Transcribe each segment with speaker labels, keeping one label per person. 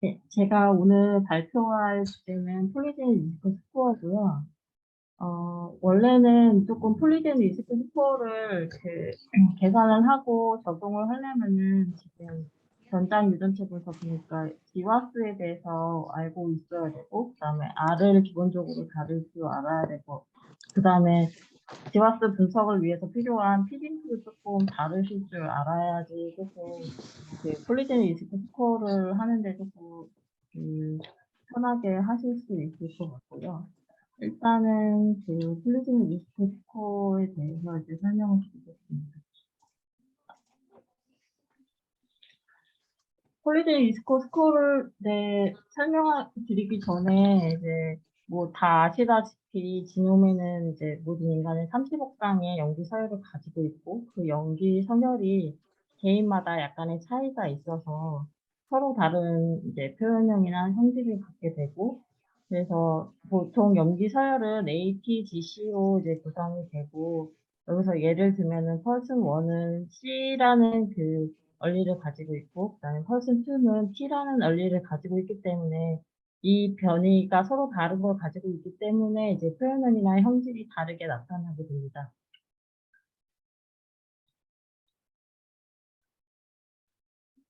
Speaker 1: 네, 제가 오늘 발표할 주제는 폴리제닉 리스크 스코어고요. 원래는 조금 폴리제닉 리스크 스코어를 계산을 하고 적용을 하려면은 지금 전장 유전체 분석이니까 GWAS에 대해서 알고 있어야 되고, 그다음에 R을 기본적으로 다룰 줄 알아야 되고, 그다음에 GWAS 분석을 위해서 필요한 피딩수를 조금 다루실 줄 알아야지 조금 폴리제닉 리스크 스코어를 하는데 조금 편하게 하실 수 있을 것 같고요. 일단은 폴리제닉 리스크 스코어에 대해서 이제 설명을 드리겠습니다. 폴리제닉 리스크 스코어를 설명드리기 전에 이제 뭐 다 아시다시피 지놈에는 이제 모든 인간은 30억 쌍의 염기 서열을 가지고 있고 그 염기 서열이 개인마다 약간의 차이가 있어서 서로 다른 이제 표현형이나 형식을 갖게 되고, 그래서 보통 염기 서열은 ATGC로 이제 구성이 되고, 여기서 예를 들면은 펄슨 1은 C라는 원리를 가지고 있고, 그다음에 펄슨 2는 T라는 원리를 가지고 있기 때문에 이 변이가 서로 다른 걸 가지고 있기 때문에 이제 표현원이나 형질이 다르게 나타나게 됩니다.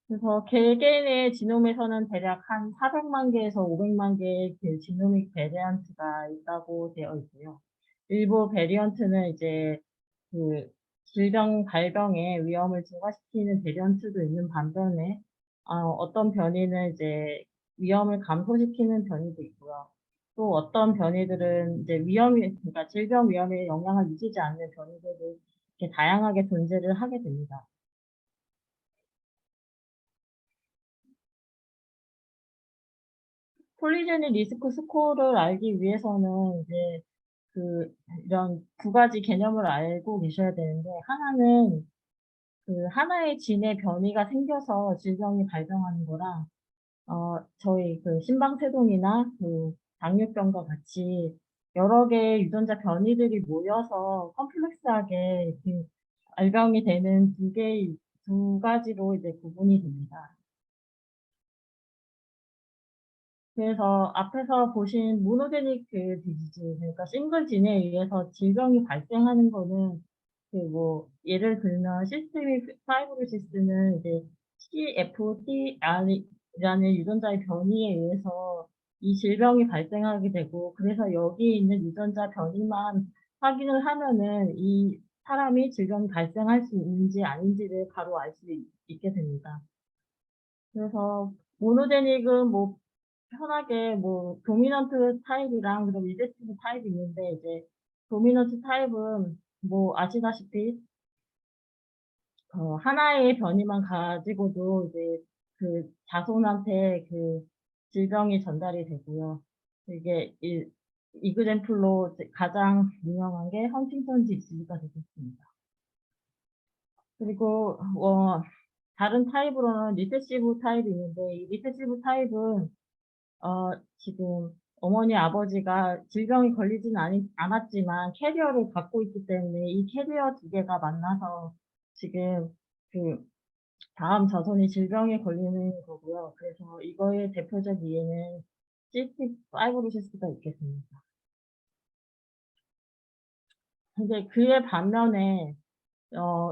Speaker 1: 그래서 개개인의 지놈에서는 대략 한 400만 개에서 500만 개의 지노믹 베리언트가 있다고 되어 있고요. 일부 베리언트는 이제 그 질병 발병의 위험을 증가시키는 베리언트도 있는 반면에 어떤 변이는 이제 위험을 감소시키는 변이도 있고요. 또 어떤 변이들은 이제 그러니까 질병 위험에 영향을 미치지 않는 변이들도 이렇게 다양하게 존재를 하게 됩니다. 폴리제닉 리스크 스코어를 알기 위해서는 이제 이런 두 가지 개념을 알고 계셔야 되는데, 하나는 하나의 진의 변이가 생겨서 질병이 발병하는 거랑, 저희 심방세동이나 당뇨병과 같이 여러 개의 유전자 변이들이 모여서 컴플렉스하게 발병이 되는 두 가지로 이제 구분이 됩니다. 그래서 앞에서 보신 모노제닉 디지즈, 그러니까 싱글진에 의해서 질병이 발생하는 거는 예를 들면 시스테믹 파이브로시스는 이제 CFTR이라는 유전자의 변이에 의해서 이 질병이 발생하게 되고, 그래서 여기 있는 유전자 변이만 확인을 하면은 이 사람이 질병이 발생할 수 있는지 아닌지를 바로 알 수 있게 됩니다. 그래서 모노제닉은 뭐 편하게 도미넌트 타입이랑 그다음에 리세시브 타입이 있는데, 이제 도미넌트 타입은 뭐 아시다시피 하나의 변이만 가지고도 이제 자손한테 질병이 전달이 되고요. 이게 이그젬플로 이제 가장 유명한 게 헌팅턴 디지즈가 되겠습니다. 그리고 다른 타입으로는 리세시브 타입이 있는데, 이 리세시브 타입은 지금 어머니 아버지가 질병이 걸리진 않았지만 캐리어를 갖고 있기 때문에 이 캐리어 두 개가 만나서 지금 그 다음 자손이 질병에 걸리는 거고요. 그래서 이거의 대표적 예는 시스틱 파이브로시스가 있겠습니다. 근데 그에 반면에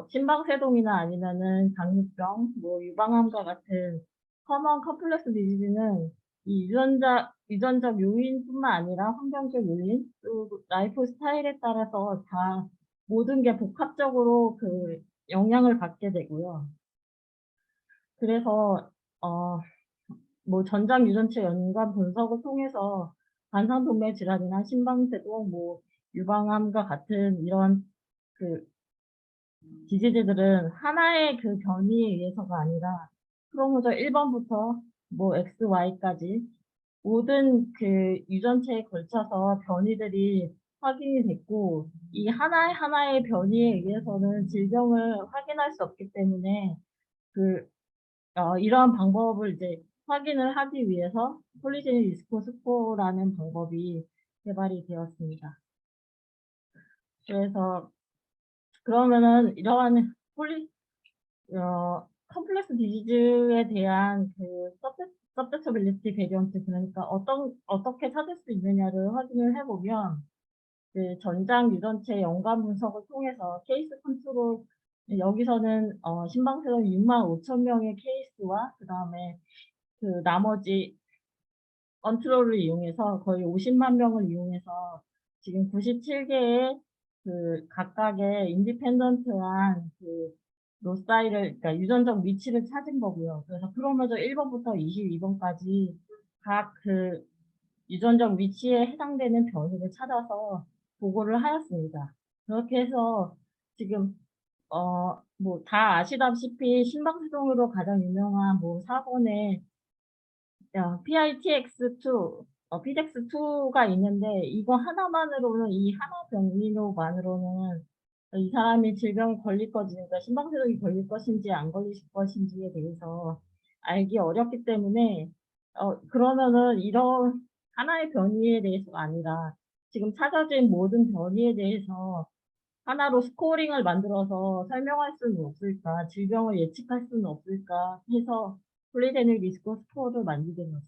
Speaker 1: 심방세동이나 아니면은 당뇨병, 유방암과 같은 커먼 컴플렉스 디지즈는 이 유전적 요인뿐만 아니라 환경적 요인, 또 라이프 스타일에 따라서 다 모든 게 복합적으로 영향을 받게 되고요. 그래서 어 전장 유전체 연관 분석을 통해서 관상동맥 질환이나 심방세동, 유방암과 같은 이런 그 디지즈들은 하나의 변이에 의해서가 아니라 크로모조 1번부터 X, Y까지 모든 유전체에 걸쳐서 변이들이 확인이 됐고, 이 하나의 변이에 의해서는 질병을 확인할 수 없기 때문에 이러한 방법을 이제 확인을 하기 위해서 폴리제닉 리스크 스코어라는 방법이 개발이 되었습니다. 그래서 그러면은 이러한 컴플렉스 디지즈에 대한 susceptibility variant, 그러니까 어떻게 찾을 수 있느냐를 확인을 해 보면 그 전장 유전체 연관 분석을 통해서 케이스 컨트롤, 여기서는 신방세동 65,000명의 케이스와 그다음에 그 나머지 컨트롤을 이용해서 거의 50만 명을 이용해서 지금 97개의 그 각각의 인디펜던트한 그 로사이를, 그러니까 유전적 위치를 찾은 거고요. 그래서 크로모조 1번부터 22번까지 각 그 유전적 위치에 해당되는 변이를 찾아서 보고를 하였습니다. 그렇게 해서 지금 뭐 다 아시다시피 심방세동으로 가장 유명한 뭐 4번에 PITX2, PDX2가 있는데, 이거 하나만으로는, 이 하나 변이로만으로는 이 사람이 질병에 걸릴 것인지, 그러니까 심방세동이 걸릴 것인지 안 걸릴 것인지에 대해서 알기 어렵기 때문에, 그러면은 이런 하나의 변이에 대해서가 아니라 지금 찾아진 모든 변이에 대해서 하나로 스코어링을 만들어서 설명할 수는 없을까, 질병을 예측할 수는 없을까 해서 폴리제닉 리스크 스코어를 만들게 되었습니다.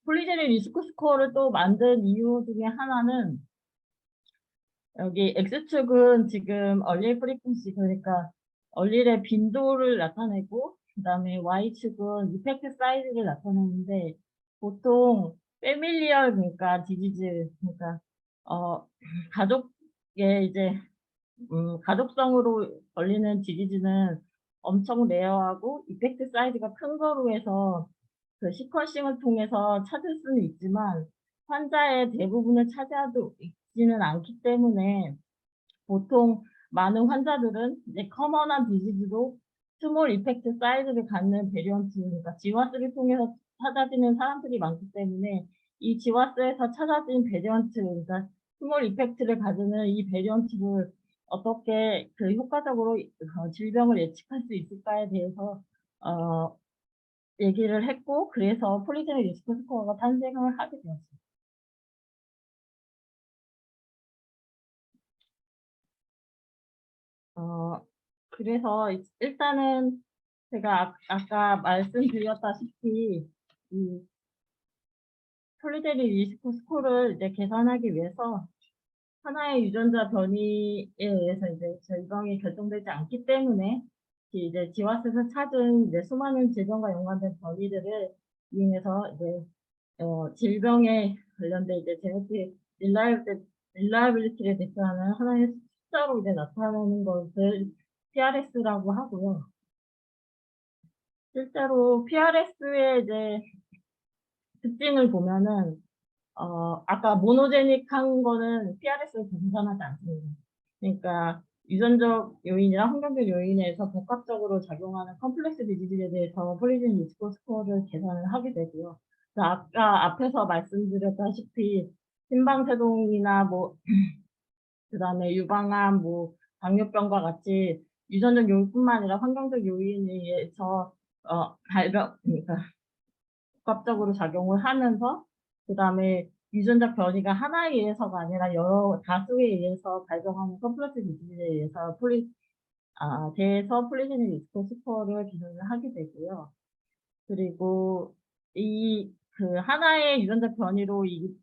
Speaker 1: 폴리제닉 리스크 스코어를 또 만든 이유 중에 하나는, 여기 X축은 지금 얼릴 프리퀀시, 그러니까 얼릴의 빈도를 나타내고, 그다음에 Y축은 이펙트 사이즈를 나타내는데, 보통 패밀리얼, 그러니까 디지즈, 그러니까 가족의 이제 가족성으로 걸리는 디지즈는 엄청 레어하고 이펙트 사이즈가 큰 거로 해서 그 시퀀싱을 통해서 찾을 수는 있지만 환자의 대부분을 차지하고 있지는 않기 때문에, 보통 많은 환자들은 이제 커먼한 디지즈도 스몰 이펙트 사이즈를 갖는 베리언트, 그러니까 지와스를 통해서 찾아지는 사람들이 많기 때문에, 이 지와스에서 찾아진 베리언트, 그러니까 스몰 이펙트를 가지는 이 베리언트를 어떻게 그 효과적으로 질병을 예측할 수 있을까에 대해서 어 얘기를 했고, 그래서 폴리제닉 리스크 스코어가 탄생을 하게 되었습니다. 그래서 일단은 제가 아까 말씀드렸다시피 이 폴리제닉 리스크 스코어를 이제 계산하기 위해서 하나의 유전자 변이에 의해서 이제 질병이 결정되지 않기 때문에, 이제 지와스에서 찾은 이제 수많은 질병과 연관된 변이들을 이용해서 이제 질병에 관련된 이제 제네틱 릴라이빌리티를 대표하는 하나의 숫자로 이제 나타나는 것을 PRS라고 하고요. 실제로 PRS의 이제 특징을 보면은, 아까 모노제닉한 거는 PRS를 계산하지 않습니다. 그러니까 유전적 요인이랑 환경적 요인에서 복합적으로 작용하는 컴플렉스 디지즈에 대해서 폴리제닉 리스크 스코어를 계산을 하게 되고요. 그래서 아까 앞에서 말씀드렸다시피 심방세동이나 뭐 그다음에 유방암, 뭐 당뇨병과 같이 유전적 요인뿐만 아니라 환경적 요인에 의해서 발병, 그러니까 복합적으로 작용을 하면서, 그다음에 유전적 변이가 하나에 의해서가 아니라 여러 다수에 의해서 발병하는 컴플렉스 디지즈에 의해서 대해서 폴리제닉 리스크 스코어를 기준을 하게 되고요. 그리고 이 그 하나의 유전적 변이로 이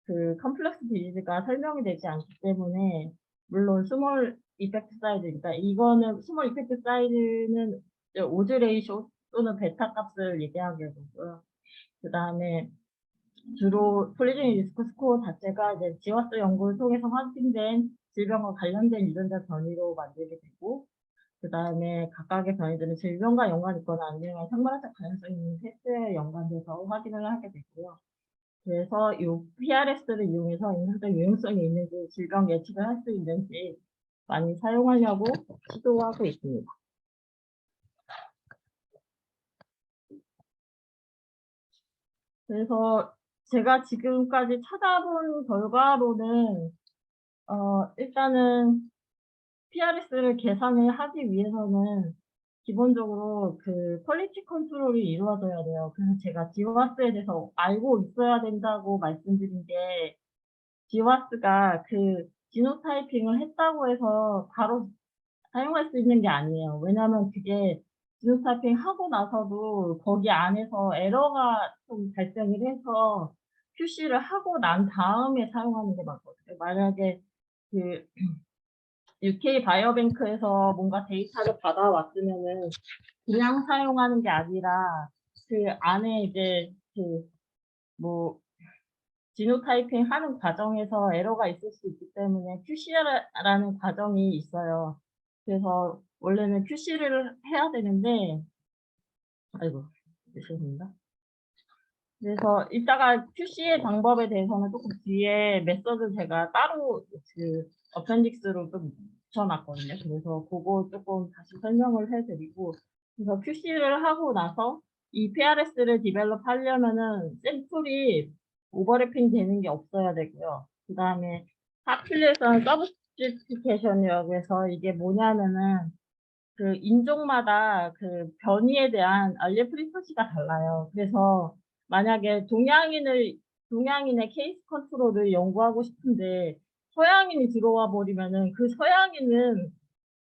Speaker 1: 그 컴플렉스 디지즈가 설명이 되지 않기 때문에, 물론 스몰 이펙트 사이즈, 그러니까 이거는 스몰 이펙트 사이즈는 이제 오즈 레이쇼 또는 베타 값을 얘기하게 되고요. 그다음에 주로 폴리제닉 리스크 스코어 자체가 이제 지와스 연구를 통해서 확인된 질병과 관련된 유전자 변이로 만들게 되고, 그다음에 각각의 변이들은 질병과 연관이 있거나 아니면 생물학적 가능성이 있는 테스트에 연관돼서 확인을 하게 되고요. 그래서 이 PRS를 이용해서 인간적 유용성이 있는지, 질병 예측을 할 수 있는지 많이 사용하려고 시도하고 있습니다. 그래서 제가 지금까지 찾아본 결과로는, 일단은 PRS를 계산을 하기 위해서는 기본적으로 그 퀄리티 컨트롤이 이루어져야 돼요. 그래서 제가 지와스에 대해서 알고 있어야 된다고 말씀드린 게, 지와스가 그 지노타이핑을 했다고 해서 바로 사용할 수 있는 게 아니에요. 왜냐하면 그게 지노타이핑 하고 나서도 거기 안에서 에러가 좀 발생을 해서 QC를 하고 난 다음에 사용하는 게 맞거든요. 만약에 그 UK 바이오뱅크에서 뭔가 데이터를 받아왔으면은 그냥 사용하는 게 아니라 그 안에 이제 뭐 지노타이핑 하는 과정에서 에러가 있을 수 있기 때문에 QC라는 과정이 있어요. 그래서 원래는 QC를 해야 되는데 아이고 죄송합니다. 그래서 이따가 QC의 방법에 대해서는 조금 뒤에 메서드 제가 따로 그 어펜딕스로 좀 붙여 놨거든요. 그래서 고거 조금 다시 설명을 해 드리고 그래서 QC를 하고 나서 이 PRS를 디벨롭 하려면은 샘플이 오버래핑 되는 게 없어야 되고요. 그다음에 파퓰레이션 서브스티피케이션이라고 해서 이게 뭐냐면은 그 인종마다 그 변이에 대한 알레 프리퀀시가 달라요. 그래서 만약에 동양인의 케이스 컨트롤을 연구하고 싶은데 서양인이 들어와 버리면은 그 서양인은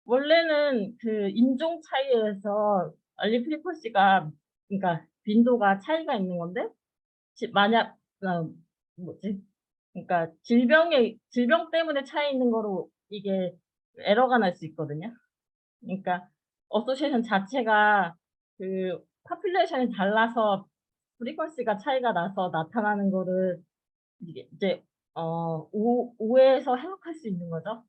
Speaker 1: 원래는 그 인종 차이에서 알레 프리퀀시가 그러니까 빈도가 차이가 있는 건데 만약 뭐지? 그러니까 질병 때문에 차이 있는 거로 이게 에러가 날 수 있거든요. 그러니까 어소시에이션 자체가 그 파퓰레이션이 달라서 프리퀀시가 차이가 나서 나타나는 거를 이게 이제 오해해서 해석할 수 있는 거죠.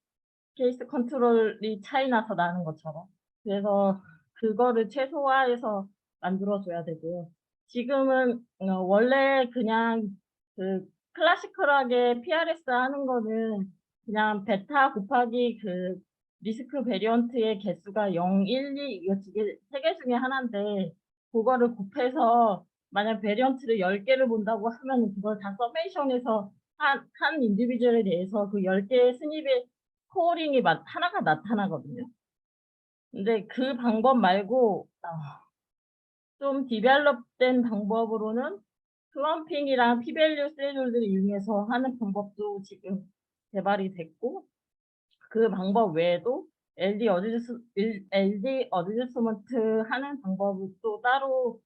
Speaker 1: 케이스 컨트롤이 차이 나서 나는 것처럼. 그래서 그거를 최소화해서 만들어 줘야 되고요. 지금은 원래 그냥 그 클래시컬하게 PRS 하는 거는 그냥 베타 곱하기 그 리스크 베리언트의 개수가 0, 1, 2 이거 두 개 3개 중에 하나인데 고거를 곱해서 만약 베리언트를 10 개를 본다고 하면은 그걸 다 서메이션해서 한 인디비주얼에 대해서 그 10 개의 스닙의 스코어링이 하나가 나타나거든요. 근데 그 방법 말고 좀 디벨롭된 방법으로는 클럼핑이랑 P-밸류 스레졸드를 이용해서 하는 방법도 지금 개발이 됐고 그 방법 외에도 LD 어드저스먼트 하는 방법이 또 따로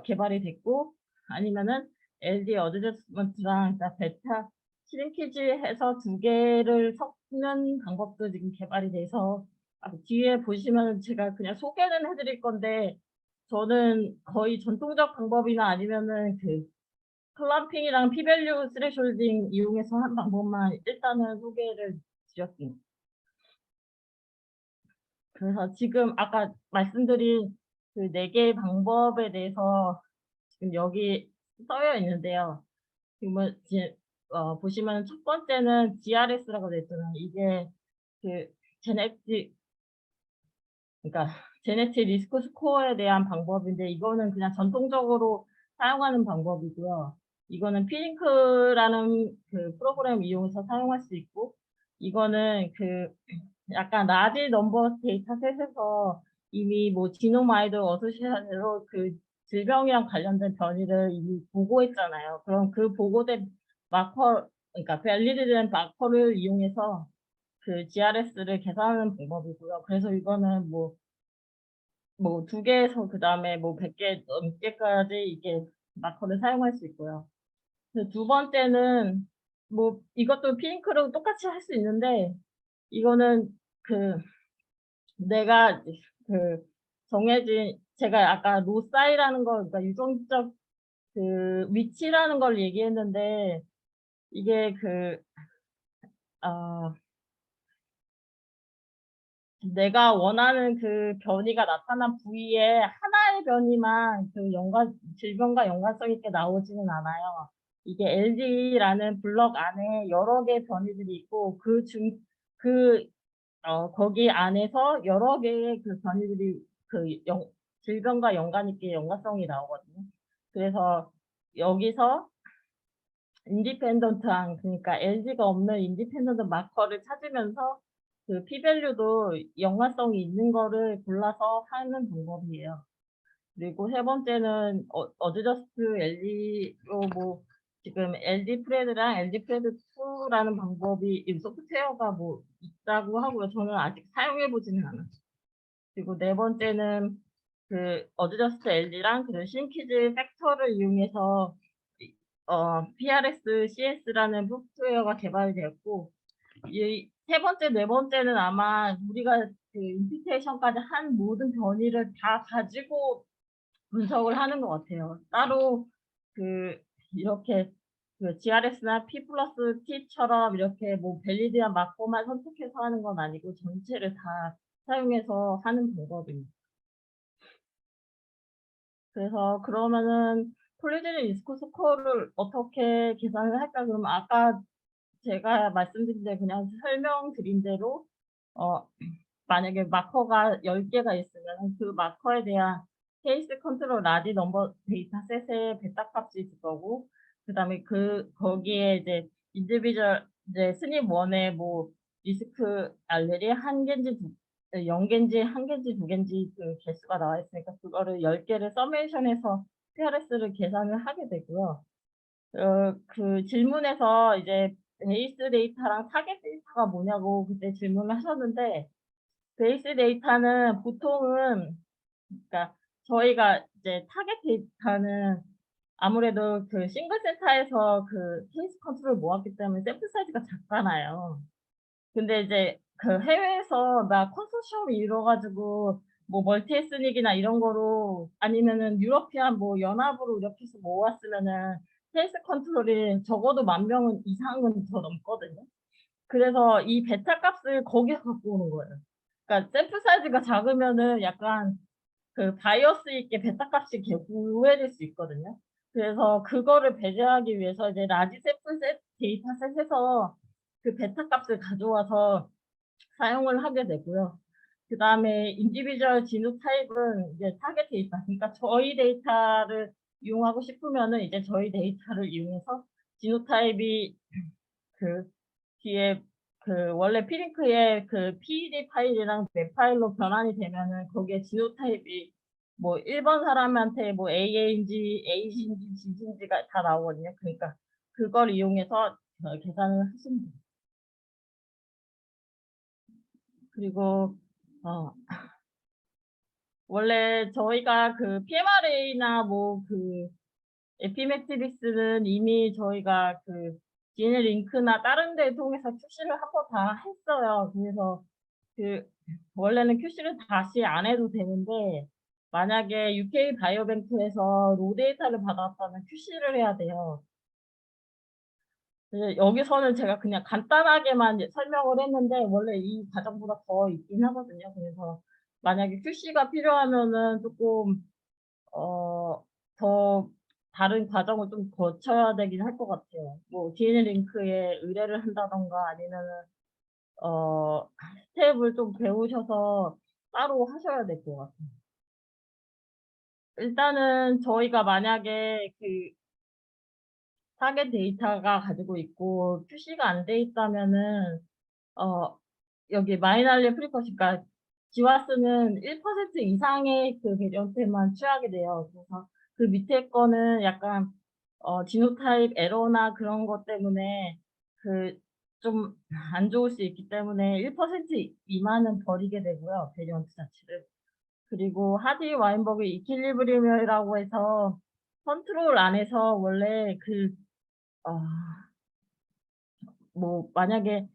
Speaker 1: 개발이 됐고 아니면은 LD 어드저스먼트랑 베타 시링키지 해서 두 개를 섞는 방법도 지금 개발이 돼서 뒤에 보시면은 제가 그냥 소개는 해 드릴 건데 저는 거의 전통적 방법이나 아니면은 그 클럼핑이랑 P-밸류 스레졸딩 이용해서 한 방법만 일단은 소개를 드렸습니다. 그래서 지금 아까 말씀드린 그 4 개의 방법에 대해서 지금 여기 써여 있는데요. 지금은 보시면은 첫 번째는 GRS라고 되어 있잖아요. 이게 그 제네틱 그러니까 제네틱 리스크 스코어에 대한 방법인데 이거는 그냥 전통적으로 사용하는 방법이고요. 이거는 피링크라는 그 프로그램 이용해서 사용할 수 있고 이거는 그 약간 라지 넘버 데이터셋에서 이미 뭐 지노마이드 어소시에이션으로 그 질병이랑 관련된 변이를 이미 보고했잖아요. 그럼 그 보고된 마커 그러니까 밸리드된 마커를 이용해서 그 GRS를 계산하는 방법이고요. 그래서 이거는 뭐 2 개에서 그다음에 뭐 100개 넘게까지 이게 마커를 사용할 수 있고요. 그 두 번째는 뭐 이것도 피링크로 똑같이 할 수 있는데 이거는 그 내가 그 정해진 제가 아까 로사이라는 거 그러니까 유전적 그 위치라는 걸 얘기했는데 이게 어 내가 원하는 그 변이가 나타난 부위에 하나의 변이만 그 질병과 연관성 있게 나오지는 않아요. 이게 LD라는 블록 안에 여러 개의 변이들이 있고 그 거기 안에서 여러 개의 그 변이들이 그 질병과 연관 있게 연관성이 나오거든요. 그래서 여기서 인디펜던트한 그러니까 LG가 없는 인디펜던트 마커를 찾으면서 그 P 밸류도 연관성이 있는 거를 골라서 하는 방법이에요. 그리고 세 번째는 어드저스트 LD로 뭐 지금 LD 프레드랑 LD 프레드 2라는 방법이 이 소프트웨어가 뭐 있다고 하고요. 저는 아직 사용해 보지는 않았어요. 그리고 네 번째는 그 어드저스트 LG랑 그 신키즈 팩터를 이용해서 PRS CS라는 소프트웨어가 개발되었고, 이 세 번째, 네 번째는 아마 우리가 그 임피테이션까지 한 모든 변이를 다 가지고 분석을 하는 것 같아요. 따로 그 이렇게 그 GRS나 P 플러스 T처럼 이렇게 뭐 밸리드한 마커만 선택해서 하는 건 아니고 전체를 다 사용해서 하는 거거든요. 그래서 그러면은 폴리제닉 리스크 스코어를 어떻게 계산을 할까? 그러면 아까 제가 말씀드린 대로 그냥 설명드린 대로 어 만약에 마커가 10개가 있으면 그 마커에 대한 케이스 컨트롤 라지 넘버 데이터셋의 베타 값이 있을 거고, 그다음에 거기에 이제 인디비주얼 이제 스닙 1의 뭐 리스크 알렐이 1개인지 0개인지 1개인지 2개인지 그 개수가 나와 있으니까 그거를 10개를 서메이션해서 PRS를 계산을 하게 되고요. 그 질문에서 이제 베이스 데이터랑 타겟 데이터가 뭐냐고 그때 질문을 하셨는데, 베이스 데이터는 보통은, 그러니까 저희가 이제 타겟 데이터는 아무래도 그 싱글 센터에서 그 케이스 컨트롤을 모았기 때문에 샘플 사이즈가 작잖아요. 근데 이제 그 해외에서 막 컨소시엄을 이뤄 가지고 뭐 멀티 에스닉이나 이런 거로 아니면은 유러피안 뭐 연합으로 이렇게 해서 모았으면은 케이스 컨트롤이 적어도 10,000명 이상은 더 넘거든요. 그래서 이 베타 값을 거기서 갖고 오는 거예요. 그러니까 샘플 사이즈가 작으면은 약간 그 바이어스 있게 베타 값이 구해질 수 있거든요. 그래서 그거를 배제하기 위해서 이제 라지 샘플셋 데이터셋에서 그 베타 값을 가져와서 사용을 하게 되고요. 그다음에 인디비주얼 지노타입은 이제 타겟 데이터, 그러니까 저희 데이터를 이용하고 싶으면은 이제 저희 데이터를 이용해서 지노타입이 그 뒤에 그 원래 피링크의 그 PED 파일이랑 웹 파일로 변환이 되면은 거기에 지노타입이 뭐 1번 사람한테 뭐 AA인지 A인지 G인지가 다 나오거든요. 그러니까 그걸 이용해서 계산을 하시면 돼요. 그리고 어 원래 저희가 그 PMRA나 뭐 그 에피메트릭스는 이미 저희가 그 DNA 링크나 다른 데 통해서 QC를 한 번 다 했어요. 그래서 그 원래는 QC를 다시 안 해도 되는데, 만약에 UK 바이오뱅크에서 로 데이터를 받았다면 QC를 해야 돼요. 여기서는 제가 그냥 간단하게만 이제 설명을 했는데 원래 이 과정보다 더 있긴 하거든요. 그래서 만약에 QC가 필요하면은 쪼끔 더 다른 과정을 좀 거쳐야 되긴 할 것 같아요. 뭐 DNA 링크에 의뢰를 한다든가 아니면은 어 스텝을 좀 배우셔서 따로 하셔야 될 것 같아요. 일단은 저희가 만약에 그 타겟 데이터가 가지고 있고 QC가 안 돼 있다면은 어 여기 마이너리 프리쿼시, 그러니까 GWAS는 1% 이상의 그 베리언트만 취하게 돼요. 그래서 그 밑에 거는 약간 지노타입 에러나 그런 것 때문에 그 좀 안 좋을 수 있기 때문에 1% 미만은 버리게 되고요, 베리언트 자체를. 그리고 하디 와인버그 이퀄리브리엄이라고 해서 컨트롤 안에서 원래 어 뭐 만약에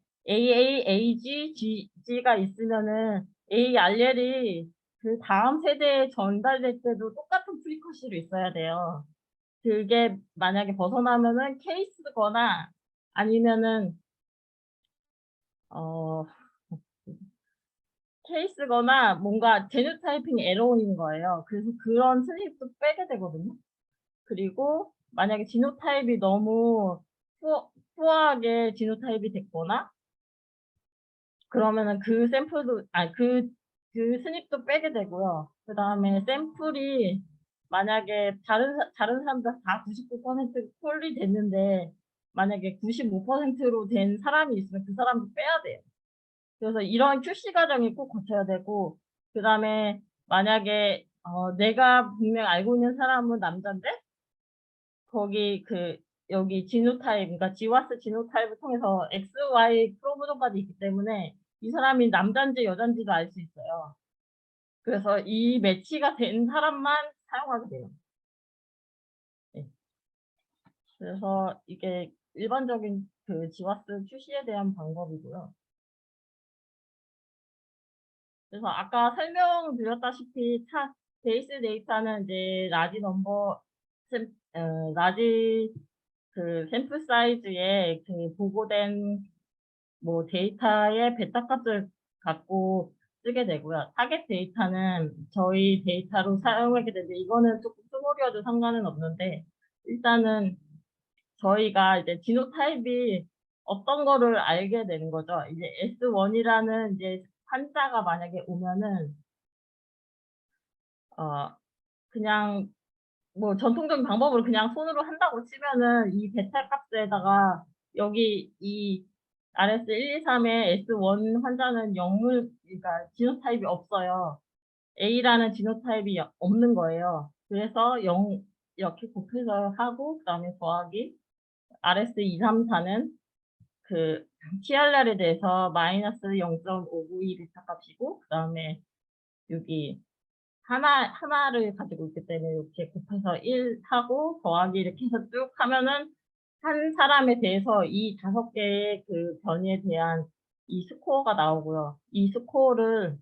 Speaker 1: G가 있으면은 A 알렐이 그다음 세대에 전달될 때도 똑같은 프리쿼시로 있어야 돼요. 그게 만약에 벗어나면은 케이스거나 아니면은 어 케이스거나 뭔가 제노타이핑 에러인 거예요. 그래서 그런 스닙도 빼게 되거든요. 그리고 만약에 지노타입이 너무 푸어하게 지노타입이 됐거나 그러면은 그 샘플도 그 스닙도 빼게 되고요. 그다음에 샘플이 만약에 다른 사람들 다 99% 콜이 됐는데 만약에 95%로 된 사람이 있으면 그 사람도 빼야 돼요. 그래서 이런 QC 과정이 꼭 거쳐야 되고, 그다음에 만약에 내가 분명 알고 있는 사람은 남잔데 거기 여기 지노타입, 그러니까 GWAS 지노타입을 통해서 XY 크로모솜까지 있기 때문에 이 사람이 남잔지 여잔지도 알 수 있어요. 그래서 이 매치가 된 사람만 사용하게 돼요. 네. 그래서 이게 일반적인 그 지와스 출시에 대한 방법이고요. 그래서 아까 설명드렸다시피 베이스 데이터는 이제 라지 넘버 라지 그 샘플 사이즈의 그 보고된 뭐 데이터의 베타 값을 갖고 쓰게 되고요. 타겟 데이터는 저희 데이터로 사용하게 되는데 이거는 조금 스몰이어도 상관은 없는데 일단은 저희가 이제 지노타입이 어떤 거를 알게 되는 거죠. 이제 S1이라는 이제 한자가 만약에 오면은 어 그냥 뭐 전통적인 방법으로 그냥 손으로 한다고 치면은 이 베타 값에다가 여기 이 RS123의 S1 환자는 영물 그러니까 지노타입이 없어요. A라는 지노타입이 없는 거예요. 그래서 0 이렇게 곱해서 하고 그다음에 더하기 RS234는 그 TRR에 대해서 마이너스 0.592 베타 값이고 그다음에 여기 하나를 가지고 있기 때문에 이렇게 곱해서 1 하고 더하기 이렇게 해서 쭉 하면은 한 사람에 대해서 이 5개의 그 변이에 대한 이 스코어가 나오고요. 이 스코어를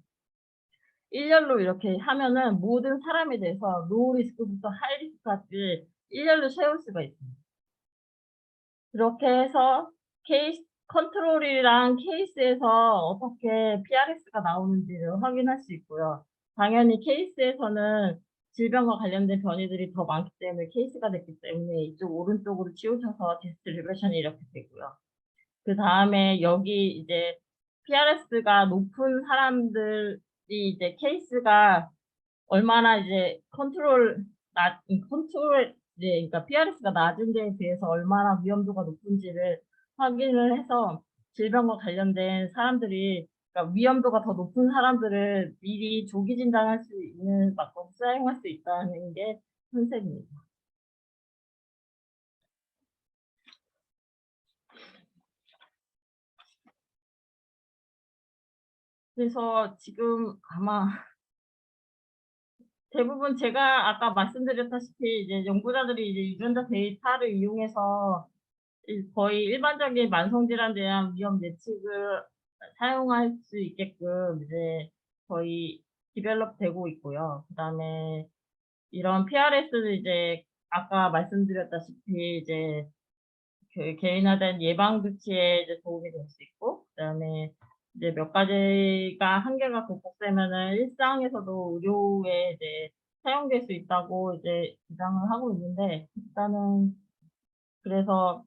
Speaker 1: 일렬로 이렇게 하면은 모든 사람에 대해서 로우 리스크부터 하이 리스크까지 일렬로 세울 수가 있습니다. 그렇게 해서 케이스 컨트롤이랑 케이스에서 어떻게 PRS가 나오는지를 확인할 수 있고요. 당연히 케이스에서는 질병과 관련된 변이들이 더 많기 때문에 케이스가 됐기 때문에 이쪽 오른쪽으로 치우쳐서 테스트 리그레션이 이렇게 되고요. 그다음에 여기 이제 PRS가 높은 사람들이 이제 케이스가 얼마나 이제 컨트롤 이제 그러니까 PRS가 낮은 데에 비해서 얼마나 위험도가 높은지를 확인을 해서 질병과 관련된 사람들이 그러니까 위험도가 더 높은 사람들을 미리 조기 진단할 수 있는 방법을 사용할 수 있다는 게 컨셉입니다. 그래서 지금 아마 대부분 제가 아까 말씀드렸다시피 이제 연구자들이 이제 유전자 데이터를 이용해서 거의 일반적인 만성 질환에 대한 위험 예측을 사용할 수 있게끔 이제 거의 디벨롭 되고 있고요. 그다음에 이런 PRS는 이제 아까 말씀드렸다시피 이제 그 개인화된 예방 조치에 이제 도움이 될 수 있고 그다음에 이제 몇 가지가 한계가 극복되면은 일상에서도 의료에 이제 사용될 수 있다고 이제 주장을 하고 있는데 일단은 그래서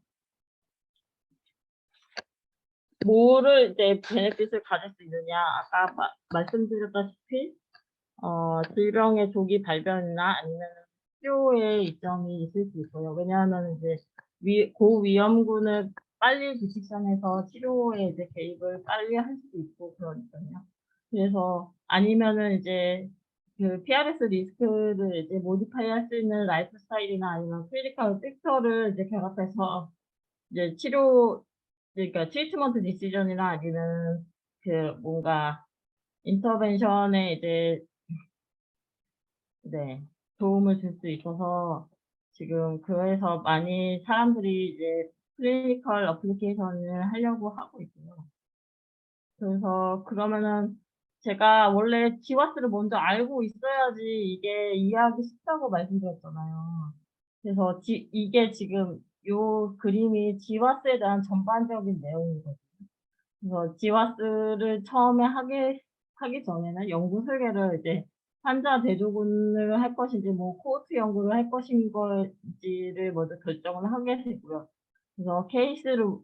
Speaker 1: 뭐를 이제 베네핏을 가질 수 있느냐 아까 말씀드렸다시피 질병의 조기 발견이나 아니면 치료에 이점이 있을 수 있고요. 왜냐하면 이제 고위험군을 빨리 디텍션해서 치료에 이제 개입을 빨리 할 수도 있고 그러니깐요. 그래서 아니면은 이제 그 PRS 리스크를 이제 모디파이 할 수 있는 라이프 스타일이나 아니면 클리니컬 팩터를 이제 결합해서 이제 그러니까 트리트먼트 디시전이나 아니면 그 뭔가 인터벤션에 이제 네. 도움을 줄 수 있어서 지금 그래서 많이 사람들이 이제 클리니컬 어플리케이션을 하려고 하고 있고요. 그래서 그러면은 제가 원래 GWAS를 먼저 알고 있어야지 이게 이해하기 쉽다고 말씀드렸잖아요. 그래서 이게 지금 요 그림이 GWAS에 대한 전반적인 내용이거든요. 그래서 GWAS를 처음에 하기 전에는 연구 설계를 이제 환자 대조군을 할 것인지 뭐 코호트 연구를 할 것인지를 먼저 결정을 하게 되고요. 그래서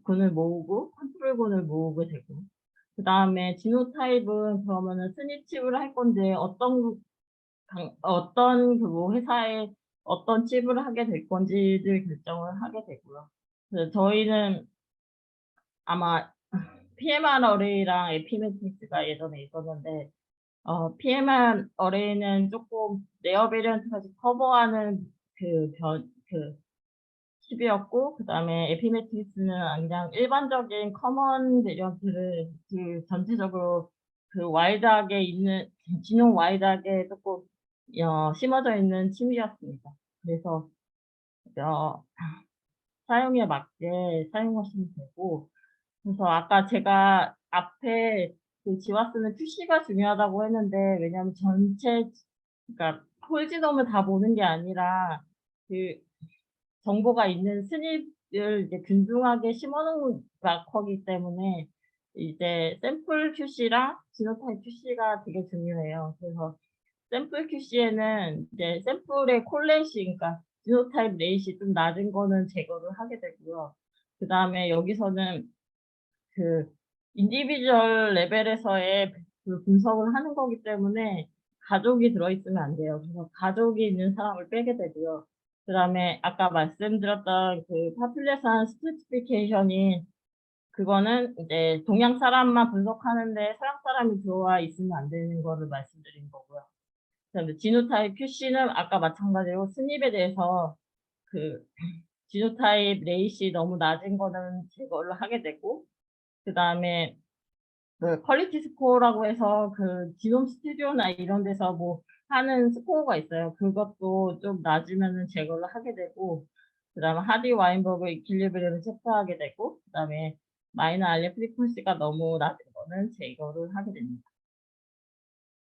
Speaker 1: 군을 모으고 컨트롤군을 모으게 되고 그다음에 지노타입은 그러면은 스니 칩을 할 건데 어떤 그 뭐 회사에 어떤 칩을 하게 될 건지를 결정을 하게 되고요. 그래서 저희는 아마 PMR 어레이랑 에피메트릭스가 예전에 있었는데 PMR 어레이는 쪼끔 레어 베리언트까지 커버하는 그 칩이었고 그다음에 에피메트릭스는 그냥 일반적인 커먼 베리언트를 그 전체적으로 그 와일드하게 있는 진용 와이드하게 조금 심어져 있는 취미였습니다. 그래서 어 사용에 맞게 사용하시면 되고, 그래서 아까 제가 앞에 그 지와스는 큐시가 중요하다고 했는데, 왜냐하면 전체, 그러니까 홀지dom을 다 보는 게 아니라 그 정보가 있는 스닙을 이제 균등하게 심어 놓은 마커이기 때문에 이제 샘플 QC랑 지노타입 QC가 되게 중요해요. 그래서 샘플 QC에는 이제 샘플의 콜렛이, 그러니까 지노타입 레이시 좀 낮은 거는 제거를 하게 되고요. 그다음에 여기서는 그 인디비주얼 레벨에서의 그 분석을 하는 거기 때문에 가족이 들어있으면 안 돼요. 그래서 가족이 있는 사람을 빼게 되고요. 그다음에 아까 말씀드렸던 그 population stratification이, 그거는 이제 동양 사람만 분석하는데 서양 사람이 들어와 있으면 안 되는 거를 말씀드린 거고요. 그다음에 지노타입 QC는 아까 마찬가지로 스닙에 대해서 그 지노타입 레이시 너무 낮은 거는 제거를 하게 되고, 그다음에 그 퀄리티 스코어라고 해서 그 지놈 스튜디오나 이런 데서 뭐 하는 스코어가 있어요. 그것도 좀 낮으면은 제거를 하게 되고, 그다음에 하디 와인버그 이퀄리브리엄을 체크하게 되고, 그다음에 마이너 알레 프리퀀시가 너무 낮은 거는 제거를 하게 됩니다.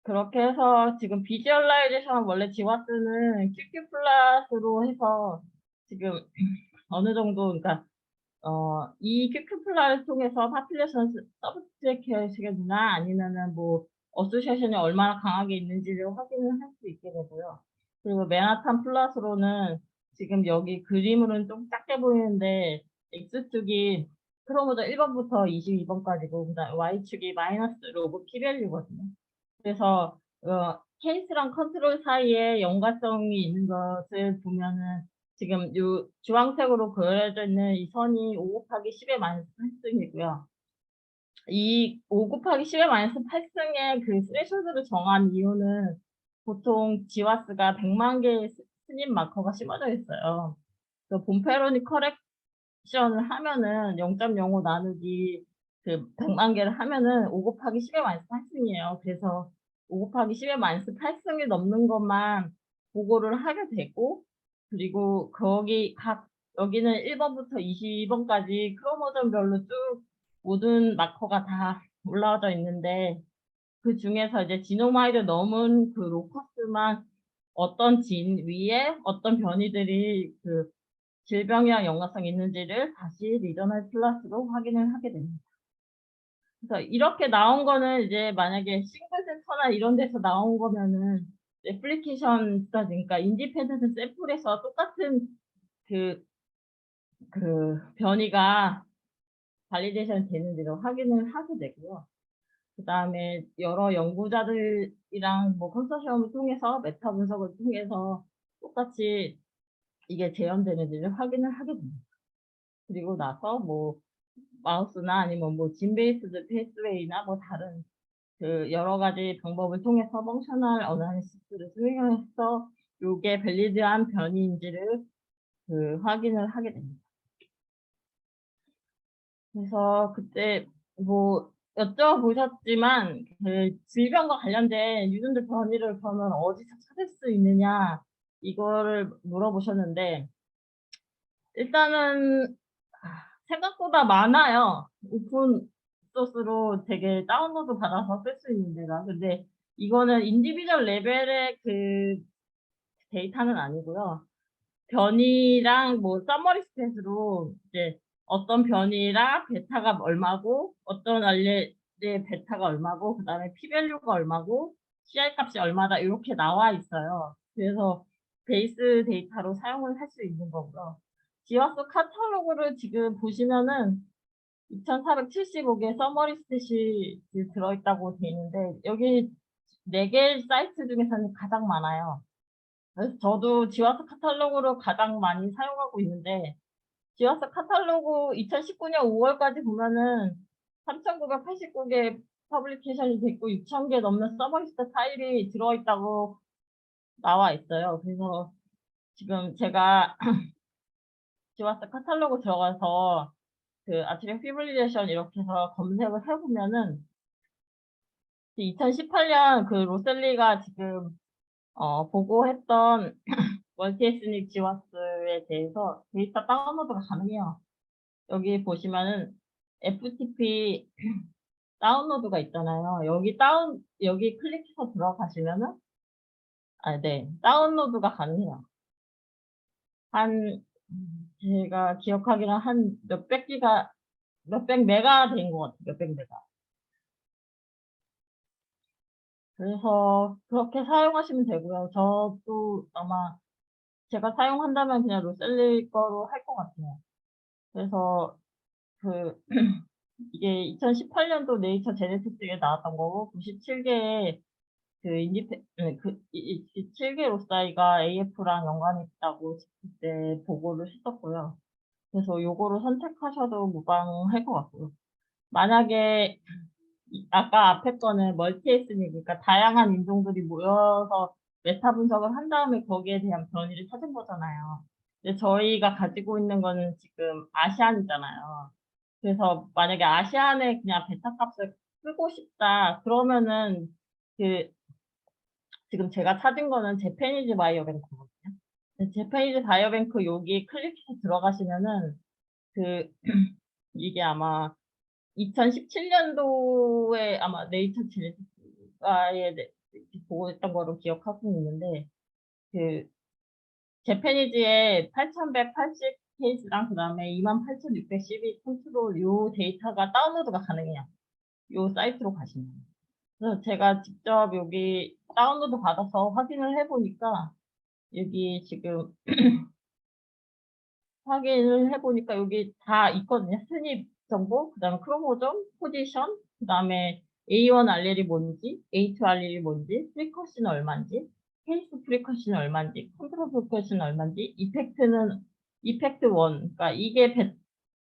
Speaker 1: 그렇게 해서 지금 비주얼라이제이션 원래 지와스는 QQ 플러스로 해서 지금 어느 정도, 그러니까 이 큐큐 플라를 통해서 파퓰레이션 서브스트랙션이나 아니면은 뭐 어소시에이션이 얼마나 강하게 있는지를 확인을 할 수 있게 되고요. 그리고 맨하탄 플러스로는 지금 여기 그림으로는 좀 작게 보이는데 X축이 크로모조 1번부터 22번까지고, 그다음에 Y축이 마이너스 로그 P-밸류거든요. 그래서 케이스랑 컨트롤 사이에 연관성이 있는 것을 보면은 지금 요 주황색으로 그려져 있는 이 선이 5 곱하기 10의 마이너스 8승이고요. 이 5 곱하기 10의 마이너스 8승의 그 스레셜드를 정한 이유는 보통 지와스가 100만 개의 스님 마커가 심어져 있어요. 그 본페로니 커렉션을 하면은 0.05 나누기 그 100만 개를 하면은 5 곱하기 10의 마이너스 8승이에요. 그래서 5 곱하기 10의 마이너스 8승이 넘는 것만 보고를 하게 되고, 그리고 거기 여기는 1번부터 22번까지 크로모점별로 쭉 모든 마커가 다 올라와져 있는데, 그중에서 이제 지노마이드 넘은 그 로커스만 어떤 진 위에 어떤 변이들이 그 질병이랑 연관성이 있는지를 다시 리저널 플러스로 확인을 하게 됩니다. 그래서 이렇게 나온 거는 이제 만약에 싱글 센터나 이런 데서 나온 거면은 애플리케이션 스터디, 그러니까 인디펜던트 샘플에서 똑같은 그 변이가 발리데이션 되는지를 확인을 하게 되고요. 그다음에 여러 연구자들이랑 뭐 컨소시엄을 통해서 메타 분석을 통해서 똑같이 이게 재현되는지를 확인을 하게 됩니다. 그리고 나서 뭐 마우스나 아니면 뭐 진 베이스드 페이스웨이나 뭐 다른 그 여러 가지 방법을 통해서 펑셔널 어나리시스를 수행해서 요게 밸리드한 변이인지를 그 확인을 하게 됩니다. 그래서 그때 뭐 여쭤보셨지만 그 질병과 관련된 유전자 변이를 그러면 어디서 찾을 수 있느냐 이거를 물어보셨는데, 일단은 생각보다 많아요. 오픈 소스로 되게 다운로드 받아서 쓸 수 있는 데가. 근데 이거는 인디비주얼 레벨의 그 데이터는 아니고요. 변이랑 뭐 서머리 스탯으로 이제 어떤 변이랑 베타가 얼마고 어떤 알레의 베타가 얼마고 그다음에 P 밸류가 얼마고 CI 값이 얼마다 이렇게 나와 있어요. 그래서 베이스 데이터로 사용을 할 수 있는 거고요. 지와스 카탈로그를 지금 보시면은 2,475개 서머리 스탯이 들어있다고 돼 있는데, 여기 4개 사이트 중에서는 가장 많아요. 그래서 저도 지와스 카탈로그를 가장 많이 사용하고 있는데, 지와스 카탈로그 2019년 5월까지 보면은 3,989개 퍼블리케이션이 됐고 6,000개 넘는 서머리스트 파일이 들어있다고 나와 있어요. 그래서 지금 제가 지와스 카탈로그 들어가서 그 아트리얼 피블리레이션 이렇게 해서 검색을 해보면은 2018년 그 로셀리가 지금 보고했던 멀티에스닉 지와스에 대해서 데이터 다운로드가 가능해요. 여기 보시면은 FTP 다운로드가 있잖아요. 여기 클릭해서 들어가시면은, 네, 다운로드가 가능해요. 제가 기억하기로는 한 몇백 메가 된 것 같아요. 몇백 메가. 그래서 그렇게 사용하시면 되고요. 저도 아마 제가 사용한다면 그냥 로셀리 거로 할 것 같아요. 그래서 그 이게 2018년도 네이처 제네틱스에 나왔던 거고 97개의 그 7개 로사이가 AF랑 연관이 있다고 그때 보고를 했었고요. 그래서 요거를 선택하셔도 무방할 것 같고요. 만약에 아까 앞에 거는 멀티에스닉이니까 다양한 인종들이 모여서 메타 분석을 한 다음에 거기에 대한 변이를 찾은 거잖아요. 근데 저희가 가지고 있는 거는 지금 아시안이잖아요. 그래서 만약에 아시안에 그냥 베타 값을 쓰고 싶다 그러면은 그 지금 제가 찾은 거는 재패니즈 바이오뱅크거든요. 재패니즈 바이오뱅크 여기 클릭해서 들어가시면은 그 이게 아마 2017년도에 아마 네이처 제네틱스가에 보고했던 거로 기억하고 있는데 그 재패니즈에 8,180 케이스랑 그다음에 28,612 컨트롤 요 데이터가 다운로드가 가능해요. 요 사이트로 가시면. 그래서 제가 직접 여기 다운로드 받아서 확인을 해 보니까 여기 지금 확인을 해 보니까 여기 다 있거든요. 스닙 정보, 그다음에 크로모점, 포지션, 그다음에 A1 알렐이 뭔지, A2 알렐이 뭔지, 프리커션은 얼마인지, 케이스 프리커션은 얼마인지, 컨트롤 프리커션은 얼마인지, 이펙트 1, 그러니까 이게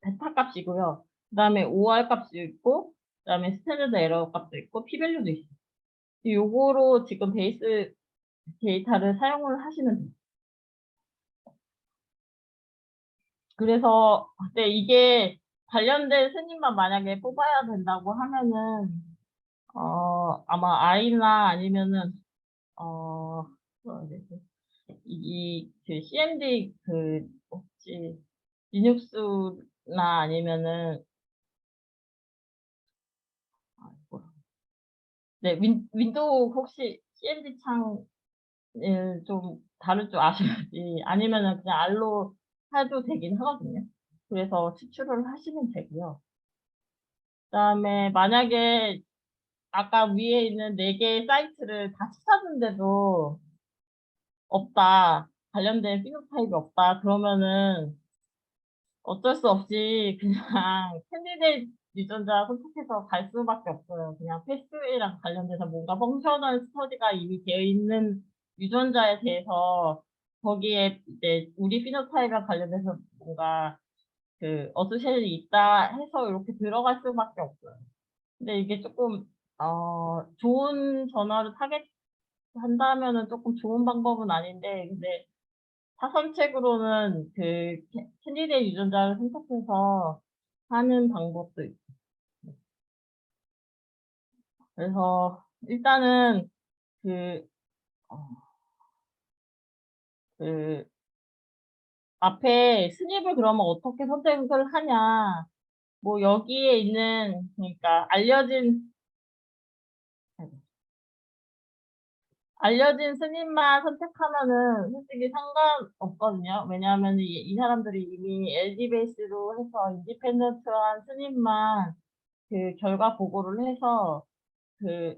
Speaker 1: 베타 값이고요. 그다음에 OR 값도 있고, 그다음에 스탠더드 에러 값도 있고, p-밸류도 있어요. 요거로 지금 베이스 데이터를 사용을 하시면 돼요. 그래서 근데 이게 관련된 스님만 만약에 뽑아야 된다고 하면은 아마 아이나 아니면은 뭐라 해야 되지? 그 CMD 그 혹시 리눅스나 아니면은 뭐라 네, 윈도우 혹시 CMD 창을 좀 다룰 줄 아셔야지 아니면은 그냥 알로 해도 되긴 하거든요. 그래서 추출을 하시면 되고요. 그다음에 만약에 아까 위에 있는 4개의 사이트를 다 찾았는데도 없다. 관련된 피노타입이 없다. 그러면은 어쩔 수 없이 그냥 캔디데이트 유전자 선택해서 갈 수밖에 없어요. 그냥 패스웨이랑 관련돼서 뭔가 펑셔널 스터디가 이미 되어 있는 유전자에 대해서 거기에 이제 우리 피노타입과 관련돼서 뭔가 그 어소시에이션이 있다 해서 이렇게 들어갈 수밖에 없어요. 근데 이게 조금 좋은 전화를 타겟한다면은 조금 좋은 방법은 아닌데 근데 사선책으로는 그 캔디데이 유전자를 선택해서 하는 방법도 있고 그래서 일단은 그, 어, 그 앞에 스닙을 그러면 어떻게 선택을 하냐 뭐 여기에 있는 그러니까 알려진 스님만 선택하면은 솔직히 상관없거든요. 왜냐하면 이 사람들이 이미 LD 베이스로 해서 인디펜던트한 스님만 그 결과 보고를 해서 그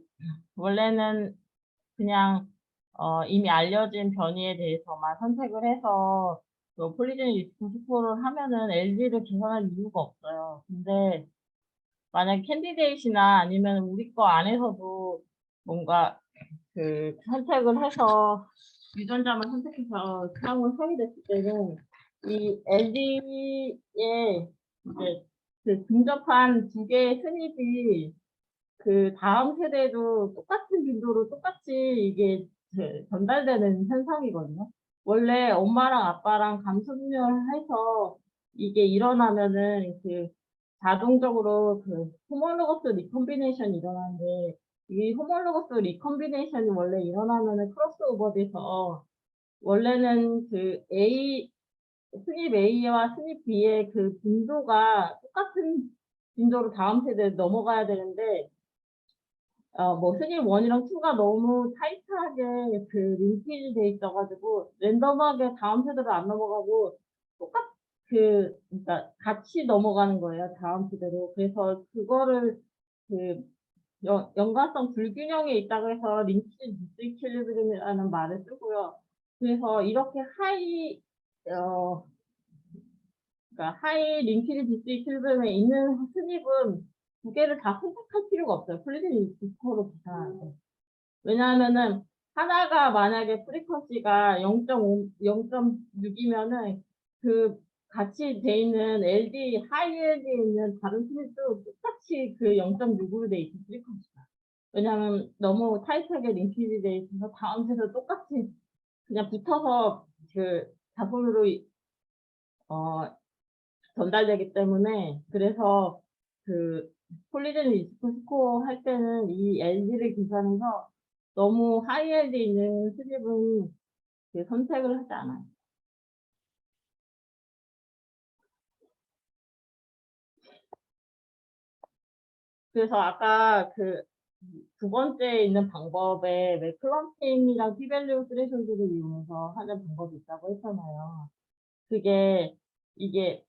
Speaker 1: 원래는 그냥 이미 알려진 변이에 대해서만 선택을 해서 그 폴리제닉 리스크 스코어를 하면은 LD를 계산할 이유가 없어요. 근데 만약 캔디데이트나 아니면 우리 거 안에서도 뭔가 그 선택을 해서 유전자만 선택해서 사용을 하게 됐을 때는 이 LD에 이제 그 근접한 두 개의 스닙이 그 다음 세대에도 똑같은 빈도로 똑같이 이게 전달되는 현상이거든요. 원래 엄마랑 아빠랑 감수분열해서 이게 일어나면은 그 자동적으로 그 호모로거스 리콤비네이션이 일어나는데 이 호몰로거스 리컴비네이션이 원래 일어나면은 크로스오버돼서 원래는 그 스닙 A와 스닙 B의 그 빈도가 똑같은 빈도로 다음 세대에 넘어가야 되는데 뭐 스닙 1이랑 2가 너무 타이트하게 그 링키지 돼 있어 가지고 랜덤하게 다음 세대로 안 넘어가고 그러니까 같이 넘어가는 거예요, 다음 세대로. 그래서 그거를 그 연관성 불균형에 있다고 해서 링키지 디스이퀄리브리움이라는 말을 쓰고요. 그래서 이렇게 어 그러니까 하이 링키지 디스이퀄리브리움에 있는 스닙은 두 개를 다 선택할 필요가 없어요, 콜리전 리스크로 계산할 때. 왜냐하면은 하나가 만약에 프리퀀시가 0.6이면은 그 같이 돼 있는 하이 LD에 있는 다른 스냅도 똑같이 그 0.6으로 돼 있어, 프리퀀시가. 왜냐하면 너무 타이트하게 링키지 돼 있어서 다음 세대 똑같이 그냥 붙어서 그 자손으로 어 전달되기 때문에. 그래서 그 콜리전 리스크 스코어 할 때는 이 LD를 계산해서 너무 하이 LD 있는 스립은 선택을 하지 않아요. 그래서 아까 그 두 번째 있는 방법에 맥클럼핑이랑 p-밸류 스레션드를 이용해서 하는 방법이 있다고 했잖아요. 이게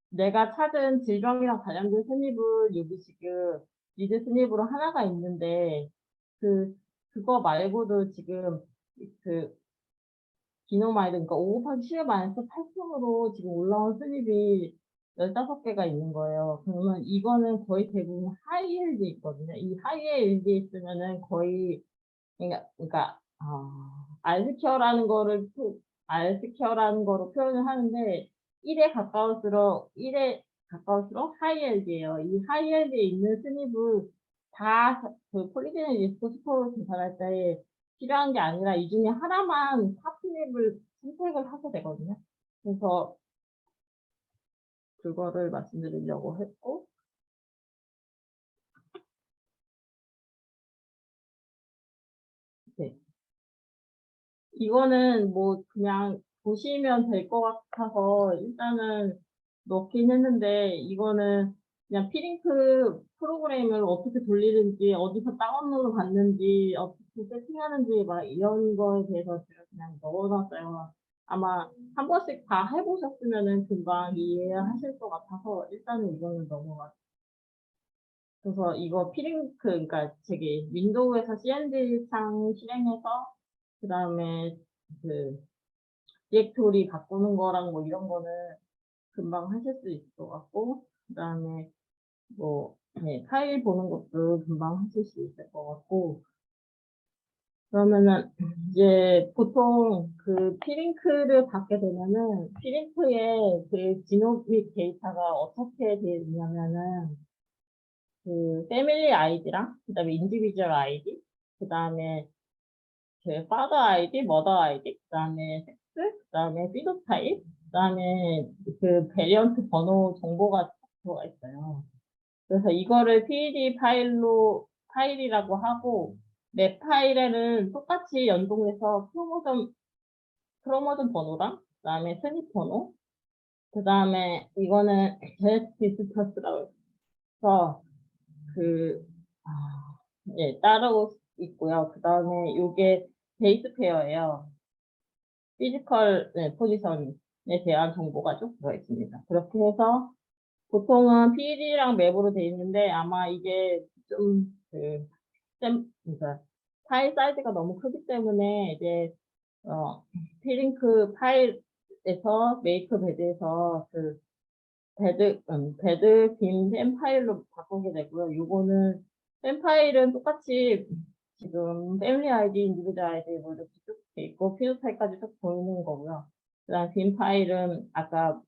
Speaker 1: 내가 찾은 질병이랑 관련된 스닙을 여기 지금 리드 스닙으로 하나가 있는데 그거 말고도 지금 그 기노마이드, 그러니까 5 곱하기 10의 마이너스 8층으로 지금 올라온 스닙이 15개가 있는 거예요. 그러면 이거는 거의 대부분 하이 LD 있거든요. 이 하이 LD 있으면은 거의, 그러니까, 알스퀘어라는 거로 표현을 하는데, 1에 가까울수록 하이 LD예요. 이 하이 LD에 있는 스닙을 다 그 폴리제닉 리스크 스코어를 계산할 때 필요한 게 아니라 이 중에 하나만 탑스냅을 선택을 하게 되거든요. 그래서 그거를 말씀드리려고 했고, 네. 이거는 뭐 그냥 보시면 될 것 같아서 일단은 넣긴 했는데, 이거는 그냥 피링크 프로그램을 어떻게 돌리는지, 어디서 다운로드 받는지, 어떻게 세팅하는지 막 이런 거에 대해서 제가 그냥 넣어놨어요. 아마 한 번씩 다 해보셨으면은 금방 이해하실 것 같아서 일단은 이거는 넘어가요. 그래서 이거 그러니까 저기 윈도우에서 CMD 창 실행해서 그다음에 그 디렉토리 바꾸는 거랑 뭐 이런 거는 금방 하실 수 있을 것 같고, 그다음에 뭐 네, 파일 보는 것도 금방 하실 수 있을 것 같고. 그러면은 이제 보통 그 피링크를 받게 되면은 피링크의 그 지노믹 데이터가 어떻게 되냐면은 그 패밀리 아이디랑 그다음에 인디비주얼 아이디, 그다음에 그 파더 아이디, 머더 아이디, 그다음에 섹스, 그다음에 피노타입, 그다음에 그 베리언트 번호 정보가 들어가 있어요. 그래서 이거를 PED 파일이라고 하고, 맵 파일에는 똑같이 연동해서 크로모좀 번호랑 그다음에 스닙 번호, 그다음에 이거는 제네티스트라고 해서 그 예, 따로 있고요. 그다음에 요게 베이스 페어예요. 피지컬, 네, 포지션에 대한 정보가 쭉 들어 있습니다. 그렇게 해서 보통은 PD랑 맵으로 돼 있는데 아마 이게 좀그 그러니까 파일 사이즈가 너무 크기 때문에 이제 피링크 파일에서 메이크 베드에서 그 배드 빔 파일로 바꾸게 되고요. 요거는 샘 파일은 똑같이 지금 패밀리 아이디, 인디비드 아이디 뭐 이렇게 쭉 돼 있고 피노타입까지 쭉 보이는 거고요. 그다음 빔 파일은 아까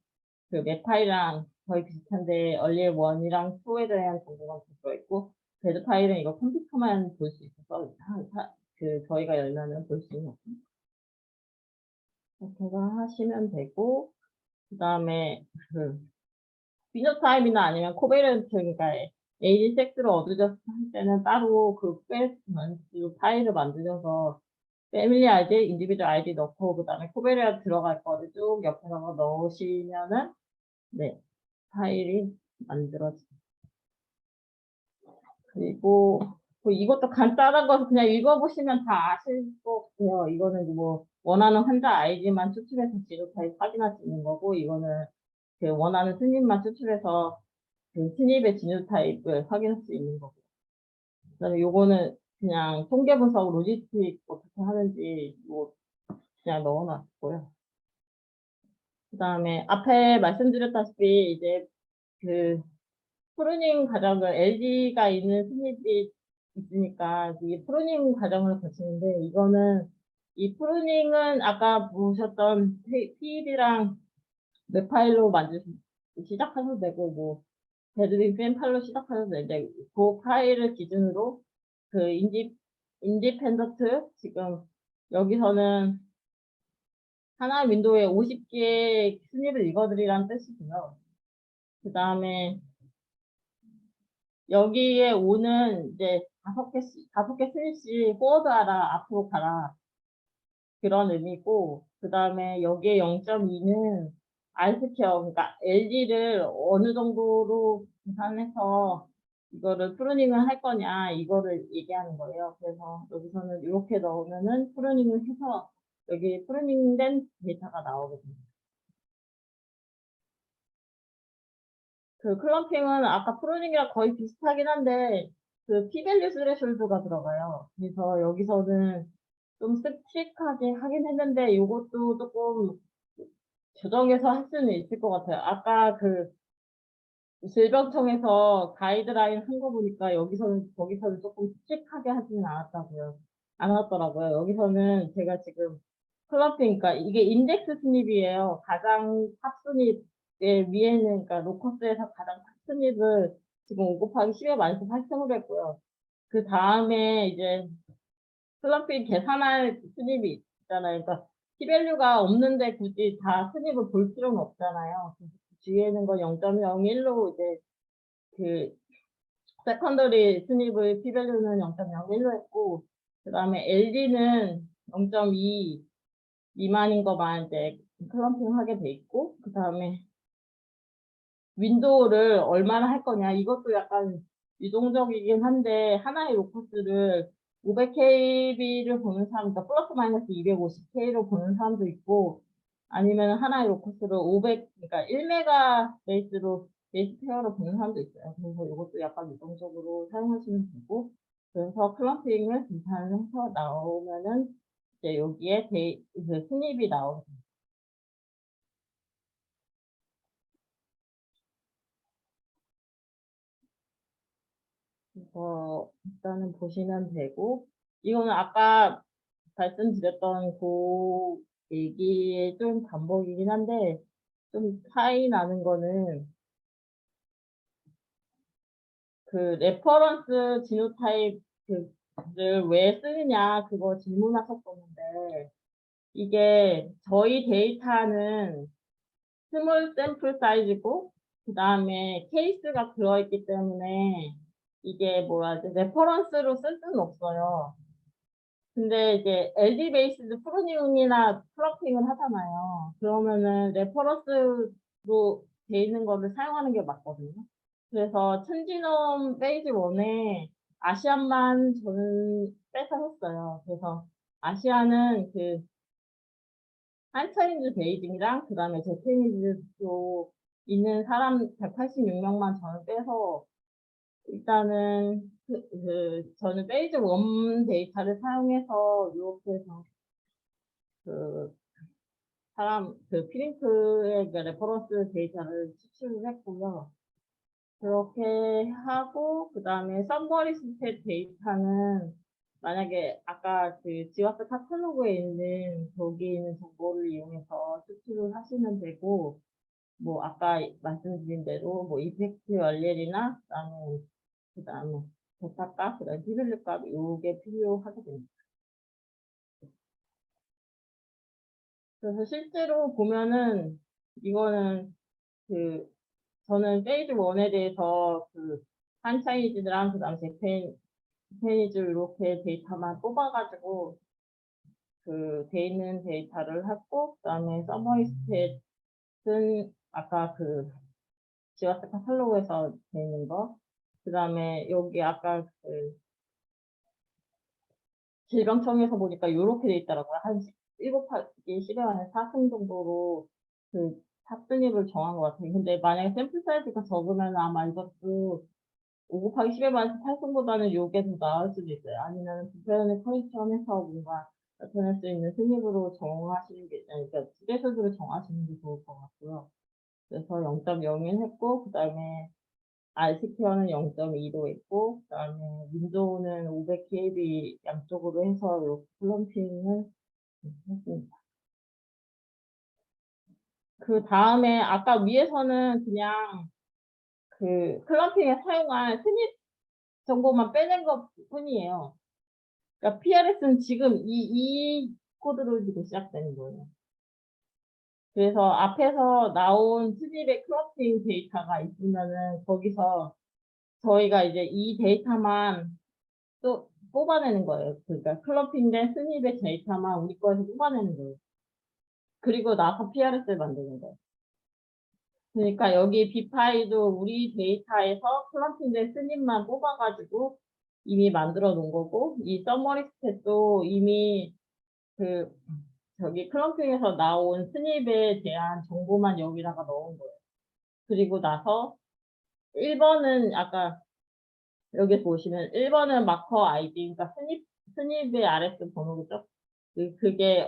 Speaker 1: 그 맵 파일이랑 거의 비슷한데 얼리엘 1이랑 2에 대한 정보가 들어있고, 배드 파일은 이거 컴퓨터만 볼 수 있어서 저희가 열면은 볼 수 있는 없습니다. 이렇게 하시면 되고, 그다음에 그 피노타입이나 아니면 코베런트, 그러니까 AD 섹스를 얻으셨을 때는 따로 그 파일을 만드셔서 패밀리 아이디, 인디비주얼 아이디 넣고 그다음에 코베리아 들어갈 거를 쭉 옆에다가 넣으시면은 네 파일이 만들어집니다. 그리고 뭐 이것도 간단한 거 그냥 읽어보시면 다 아실 거고요. 이거는 뭐 원하는 환자 아이디만 추출해서 지노타입 확인할 수 있는 거고, 이거는 그 원하는 스님만 추출해서 그 스님의 지노타입을 확인할 수 있는 거고. 그다음에 요거는 그냥 통계 분석 로지스틱 어떻게 하는지 뭐 그냥 넣어놨고요. 그다음에 앞에 말씀드렸다시피 이제 그 프루닝 과정을 LG가 있는 스닙이 있으니까 이 프루닝 과정을 거치는데, 이거는 이 프루닝은 아까 보셨던 PED랑 웹파일로 시작하셔도 되고 뭐 배드링 펜팔로 시작하셔도 되는데, 그 파일을 기준으로 그 인디펜던트 지금 여기서는 하나 윈도우에 50개의 스닙을 읽어드리라는 뜻이고요. 그 다음에 여기에 오는 이제 5개 스윗씩 포워드하라, 앞으로 가라. 그런 의미고, 그 다음에 여기에 0.2는 알스케어, 그러니까 LG를 어느 정도로 계산해서 이거를 프루닝을 할 거냐, 이거를 얘기하는 거예요. 그래서 여기서는 이렇게 넣으면은 프루닝을 해서 여기 프루닝된 데이터가 나오게 됩니다. 그 클럼핑은 아까 프로닝이랑 거의 비슷하긴 한데 그 p-value 스레숄드가 들어가요. 그래서 여기서는 좀 스틱하게 하긴 했는데 이것도 조금 조정해서 할 수는 있을 것 같아요. 아까 그 질병청에서 가이드라인 한 거 보니까 거기서는 조금 스틱하게 하지는 않았더라고요. 여기서는 제가 지금 클럼핑, 그러니까 이게 인덱스 스닙이에요. 가장 탑 스닙의 위에는, 그러니까 로커스에서 가장 탑 스닙을 지금 5 곱하기 10의 만수 활성을 했고요. 그 다음에 이제 클럼핑 계산할 스닙이 있잖아요. 그러니까 P-밸류가 없는데 굳이 다 스닙을 볼 필요는 없잖아요. 그 뒤에 있는 거 0.01로 이제 그 세컨더리 스닙의 P-밸류는 0.01로 했고, 그 다음에 LD는 0.2 미만인 것만 이제 클럼핑 하게 돼 있고, 그 다음에 윈도우를 얼마나 할 거냐, 이것도 약간 유동적이긴 한데 하나의 로커스를 500kb를 보는 사람, 그러니까 플러스 마이너스 250K로 보는 사람도 있고, 아니면 하나의 로커스를 500, 그러니까 1메가 베이스 페어로 보는 사람도 있어요. 그래서 이것도 약간 유동적으로 사용하시면 되고, 그래서 클럼핑을 계산해서 나오면은 이제 여기에 그 스닙이 나오고. 그래서 일단은 보시면 되고, 이거는 아까 말씀드렸던 그 얘기의 좀 반복이긴 한데, 좀 차이 나는 거는 그 레퍼런스 지노타입을 왜 쓰느냐, 그거 질문하셨었는데, 이게 저희 데이터는 스몰 샘플 사이즈고 그 다음에 케이스가 들어있기 때문에 이게 뭐라 하지, 레퍼런스로 쓸 수는 없어요. 근데 이제 LD 베이스드 프로닝이나 플러핑을 하잖아요. 그러면은 레퍼런스로 돼 있는 거를 사용하는 게 맞거든요. 그래서 천지놈 페이지 1에 아시안만 저는 빼서 했어요. 그래서 아시아는 그 한차인즈 베이징이랑 그 다음에 제페니즈도 있는 사람 186명만 저는 빼서, 일단은 저는 페이지 1 데이터를 사용해서 이렇게 해서 그 그 프린트의 그 레퍼런스 데이터를 추출을 했고요. 그렇게 하고 그 다음에 썸머리 스탯 데이터는 만약에 아까 그 지와스 카탈로그에 있는 거기 있는 정보를 이용해서 추출을 하시면 되고, 뭐 아까 말씀드린 대로 뭐 이펙트 열렬이나 그다음에 대타값, 그다음에 피밸류값 요게 필요하게 됩니다. 그래서 실제로 보면은 이거는 그 저는 페이지 1에 대해서 그 프랜차이즈랑 그다음에 재팬이즈 이렇게 데이터만 뽑아가지고 그 돼 있는 데이터를 했고, 그다음에 서머리 스탯은 아까 그 지와스 카탈로그에서 돼 있는 거, 그다음에 여기 아까 그 질병청에서 보니까 요렇게 돼 있더라고요. 한 7 곱하기 10에 한 4승 정도로 그 탑순위를 정한 것 같아요. 근데 만약에 샘플 사이즈가 적으면 아마 이것도 5 곱하기 10에 반해서 8승보다는 요게 더 나을 수도 있어요. 아니면 부패연의 커리처럼해서 뭔가 나타낼 수 있는 승립으로 정하시는 게, 아니, 그러니까 지배수들을 정하시는 게 좋을 것 같고요. 그래서 0.01 했고, 그다음에 RC케어는 0.2로 했고, 그다음에 윈도우는 500kb 양쪽으로 해서 요 플럼핑을 했습니다. 그 다음에 아까 위에서는 그냥 그 클럼핑에 사용한 스닙 정보만 빼낸 것 뿐이에요. 그러니까 PRS는 지금 이 코드로 지금 시작되는 거예요. 그래서 앞에서 나온 스닙의 클럼핑 데이터가 있으면은 거기서 저희가 이제 이 데이터만 또 뽑아내는 거예요. 그러니까 클럼핑된 스닙의 데이터만 우리 거에서 뽑아내는 거예요. 그리고 나서 PRS를 만드는 거예요. 그러니까 여기 비파이도 우리 데이터에서 클럼핑된 스닙만 뽑아가지고 이미 만들어 놓은 거고, 이 서머리 스탯도 이미 그 저기 클럼핑에서 나온 스닙에 대한 정보만 여기다가 넣은 거예요. 그리고 나서 1번은 아까 여기 보시면 1번은 마커 아이디, 그러니까 스닙의 RS 번호겠죠? 그게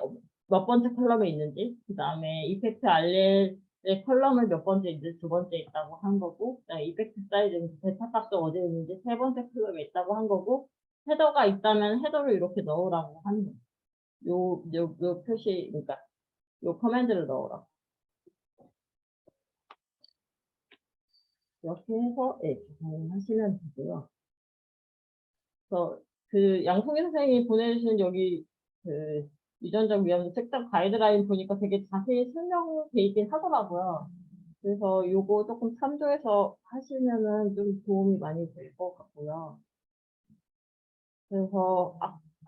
Speaker 1: 몇 번째 컬럼에 있는지, 그 다음에 이펙트 알렐의 컬럼을 몇 번째 있는지 두 번째 있다고 한 거고, 그다음에 이펙트 사이즈는 데이터 값이 어디에 있는지 세 번째 컬럼에 있다고 한 거고, 헤더가 있다면 헤더를 이렇게 넣으라고 하는 거예요. 요 표시, 그러니까 요 커맨드를 넣으라고. 이렇게 해서 하시면 되고요. 그래서 그 양풍희 선생님이 보내주신 여기 그 유전적 위험도 책장 가이드라인 보니까 되게 자세히 설명돼 있긴 하더라고요. 그래서 요거 조금 참조해서 하시면은 좀 도움이 많이 될 것 같고요. 그래서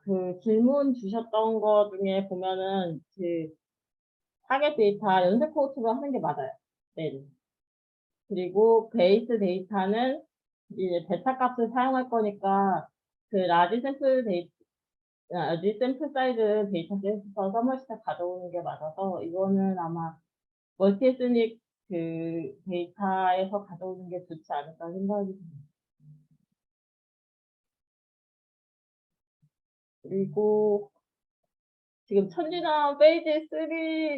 Speaker 1: 그 질문 주셨던 거 중에 보면은 그 타겟 데이터 연속 코트로 하는 게 맞아요. 네. 그리고 베이스 데이터는 이제 베타 값을 사용할 거니까 그 라지 샘플 사이즈 데이터셋에서 서머시타 가져오는 게 맞아서 이거는 아마 멀티에스닉 그 데이터에서 가져오는 게 좋지 않을까 생각이 듭니다. 그리고 지금 천지나 페이지 3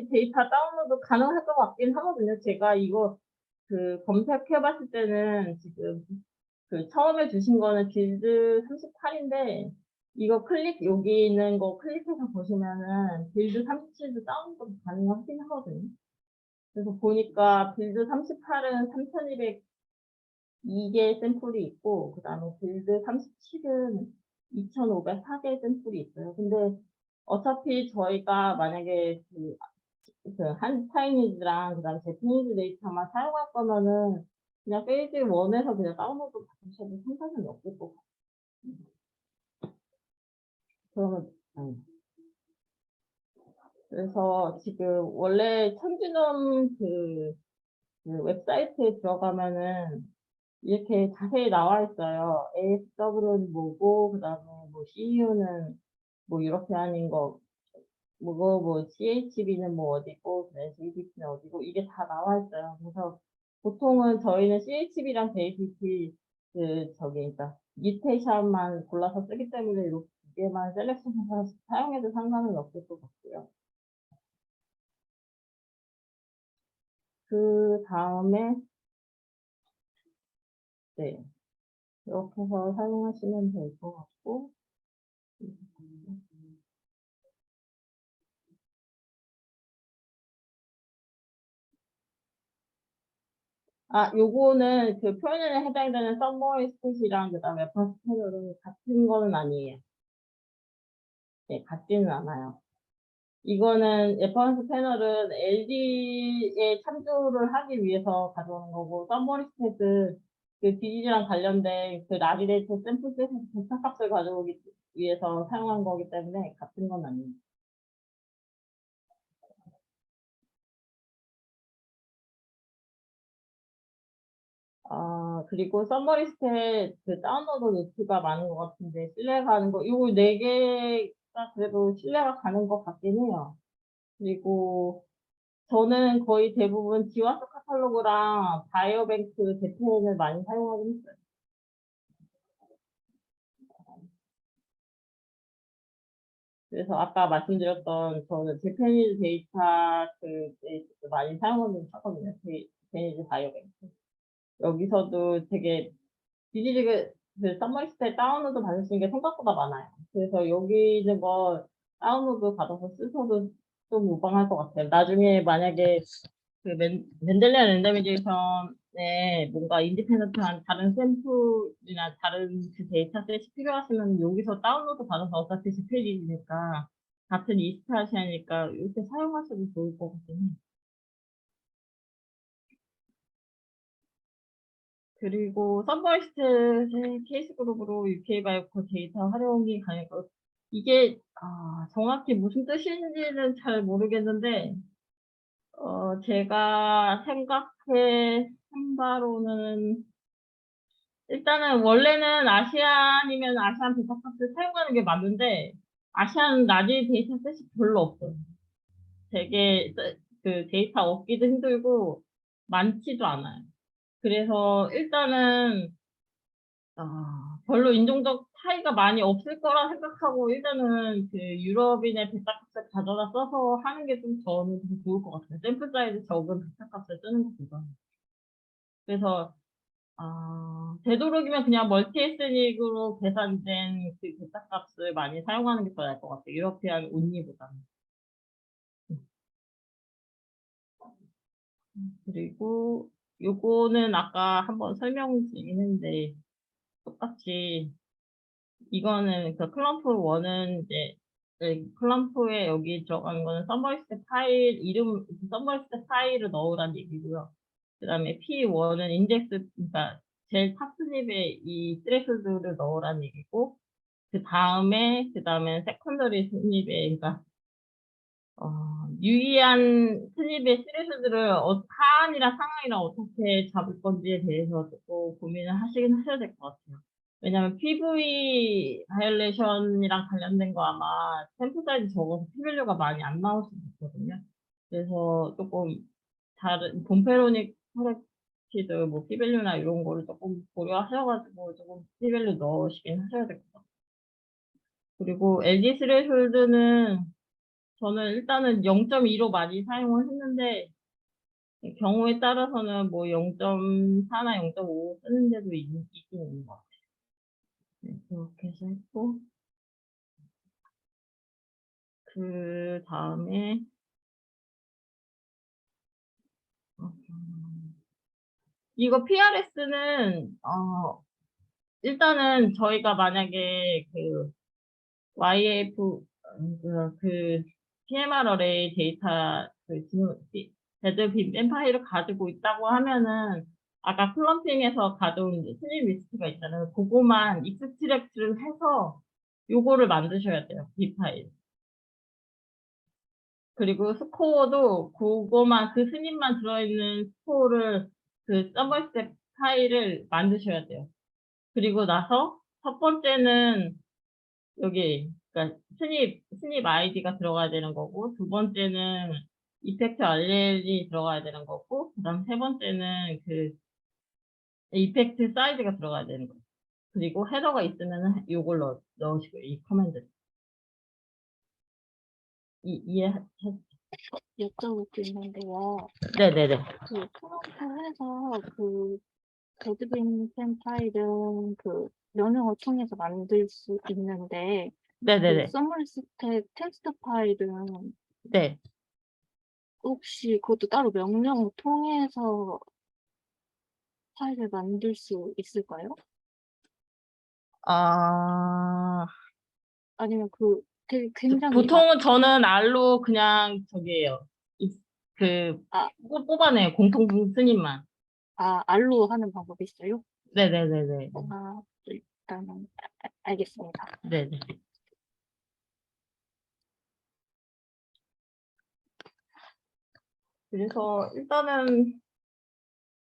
Speaker 1: 데이터 다운로드 가능할 것 같긴 하거든요. 제가 이거 그 검색해 봤을 때는 지금 그 처음에 주신 거는 빌드 38인데 이거 여기 있는 거 클릭해서 보시면은 빌드 37도 다운로드 가능하긴 하거든요. 그래서 보니까 빌드 38은 3202개 샘플이 있고, 그 다음에 빌드 37은 2504개 샘플이 있어요. 근데 어차피 저희가 만약에 그 한타이니즈랑 그 다음에 제피니즈 데이터만 사용할 거면은 그냥 페이지 1에서 그냥 다운로드 받으셔도 상관은 없을 것 같아요. 그러면, 그래서 지금 원래 천지점 그 웹사이트에 들어가면은 이렇게 자세히 나와 있어요. ASW는 뭐고, 그 다음에 뭐 CU는 뭐 이렇게 하는 거, 뭐 CHB는 뭐 어디고, 그다음에 JDP는 어디고, 이게 다 나와 있어요. 그래서 보통은 저희는 CHB랑 JDP 그러니까 뮤테이션만 골라서 쓰기 때문에 이렇게 두 개만 셀렉션해서 사용해도 상관은 없을 것 같고요. 그 다음에 네, 이렇게 해서 사용하시면 될 것 같고, 요거는 그 표현에 해당되는 서머리 스탯이랑 그다음에 레퍼런스 패널은 같은 거는 아니에요. 네, 같지는 않아요. 이거는 레퍼런스 패널은 LD에 참조를 하기 위해서 가져오는 거고, 서머리 스탯은 그 디지즈랑 관련된 그 라지 데이터 샘플셋에서 데이터 값을 가져오기 위해서 사용한 거기 때문에 같은 건 아니에요. 그리고 썸머리스트에 그 다운로드 루트가 많은 것 같은데 신뢰가 가는 거, 요 4개가 그래도 신뢰가 가는 것 같긴 해요. 그리고 저는 거의 대부분 지와스 카탈로그랑 바이오뱅크 제펜을 많이 사용하긴 했어요. 그래서 아까 말씀드렸던 저는 제페니즈 데이터 그 데이터 많이 사용하는 하거든요. 제페니즈 바이오뱅크. 여기서도 되게 디지즈 그 썸머리스트에 다운로드 받을 수 있는 게 생각보다 많아요. 그래서 여기 있는 거 다운로드 받아서 쓰셔도 좀 무방할 것 같아요. 나중에 만약에 그 멘델리안 랜더미제이션에 뭔가 인디펜던트한 다른 샘플이나 다른 그 데이터셋이 필요하시면 여기서 다운로드 받아서 어차피 집필이니까 같은 이스트 하시니까 이렇게 사용하셔도 좋을 것 같긴 해요. 그리고 썬버리스트 케이스 그룹으로 UK 바이오코 데이터 활용이 가능하고 이게 정확히 무슨 뜻인지는 잘 모르겠는데 제가 생각해 한 바로는 일단은 원래는 아시안이면 아시안 데이터셋을 사용하는 게 맞는데 아시안 라지 데이터셋이 별로 없어요. 되게 그 데이터 얻기도 힘들고 많지도 않아요. 그래서 일단은 별로 인종적 차이가 많이 없을 거라 생각하고 일단은 그 유럽인의 데이터값을 가져다 써서 하는 게 좀 저는 더 좋을 것 같아요. 샘플 사이즈 적은 데이터값을 쓰는 것보다. 그래서 되도록이면 그냥 멀티 에스닉으로 계산된 그 데이터값을 많이 사용하는 게 더 나을 것 같아요. 유러피안 온리보다는. 그리고 요거는 아까 한번 설명드리긴 했는데 똑같이 이거는 그 클럼프 1은 이제 클럼프에 여기 들어가는 거는 썸머리스트 파일 이름 썸머리스트 파일을 넣으란 얘기고요. 그다음에 P1은 인덱스 그러니까 제일 탑 스닙에 이 스레스들을 넣으란 얘기고 그다음에 세컨더리 스닙에 그러니까 유의한 스닙의 스레스들을 하한이랑 상하이랑 어떻게 잡을 건지에 대해서 조금 고민을 하시긴 하셔야 될 것 같아요. 왜냐면 PV 바이올레이션이랑 관련된 거 아마 샘플 사이즈 적어서 P-밸류가 많이 안 나올 수도 있거든요. 그래서 조금 다른 본페로닉 코렉티드 뭐 P-밸류나 이런 거를 조금 고려하셔가지고 조금 P-밸류 넣으시긴 하셔야 될 것 같아요. 그리고 LG 스레솔드는 저는 일단은 0.2로 많이 사용을 했는데 경우에 따라서는 뭐 0.4나 0.5 쓰는 데도 있긴 있는 것 같아요. 네, 그렇게 해서 했고 그 다음에 이거 PRS는 일단은 저희가 만약에 그 YF 그 PMR 어레이 데이터 그 데드 빔 파일을 가지고 있다고 하면은 아까 클럼핑에서 가져온 스님 리스트가 있잖아요. 그거만 익스트랙트를 해서 요거를 만드셔야 돼요. B 파일. 그리고 스코어도 그거만 그 스님만 들어있는 스코어를 그 서머스텝 파일을 만드셔야 돼요. 그리고 나서 첫 번째는 여기 그러니까 스닙 아이디가 들어가야 되는 거고 두 번째는 이펙트 알렐이 들어가야 되는 거고 그다음 세 번째는 그 이펙트 사이즈가 들어가야 되는 거고 그리고 헤더가 있으면은 요걸 넣으시고요. 이 커맨드 이해하셨죠?
Speaker 2: 여쭤볼 게 있는데요.
Speaker 1: 네네네.
Speaker 2: 그 프롬프트해서 그 데드빈 템 파일은 그 명령어 통해서 만들 수 있는데 그
Speaker 1: 네네네.
Speaker 2: 서머리스텍 텍스트 파일은
Speaker 1: 네.
Speaker 2: 혹시 그것도 따로 명령어 통해서 파일을 만들 수 있을까요? 아니면 그 되게 굉장히
Speaker 1: 보통은 저는 R로 그냥 저기예요. 그
Speaker 2: 아,
Speaker 1: 뽑아내요. 공통 스님만.
Speaker 2: R로 하는 방법이 있어요?
Speaker 1: 네네네네.
Speaker 2: 일단은 알겠습니다.
Speaker 1: 네네. 그래서 일단은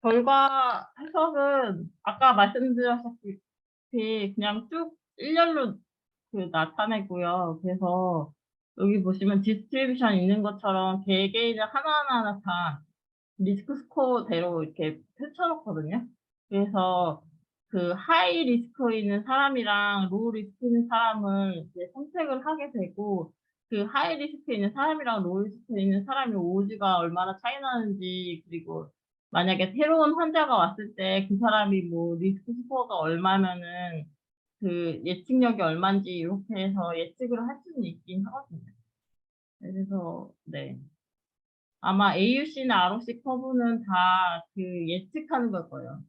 Speaker 1: 결과 해석은 아까 말씀드렸다시피 그냥 쭉 일렬로 나타내고요. 그래서 여기 보시면 디스트리뷰션 있는 것처럼 개개인을 하나하나 다 리스크 스코어대로 이렇게 펼쳐 놓거든요. 그래서 그 하이 리스크 있는 사람이랑 로우 리스크 있는 사람을 이제 선택을 하게 되고, 그 하이 리스크 있는 사람이랑 로우 리스크 있는 사람의 오즈가 얼마나 차이 나는지, 그리고 만약에 새로운 환자가 왔을 때 그 사람이 뭐 리스크 스코어가 얼마면은 그 예측력이 얼만지 이렇게 해서 예측을 할 수는 있긴 하거든요. 그래서 네. 아마 AUC나 ROC 커브는 다 그 예측하는 걸 거예요.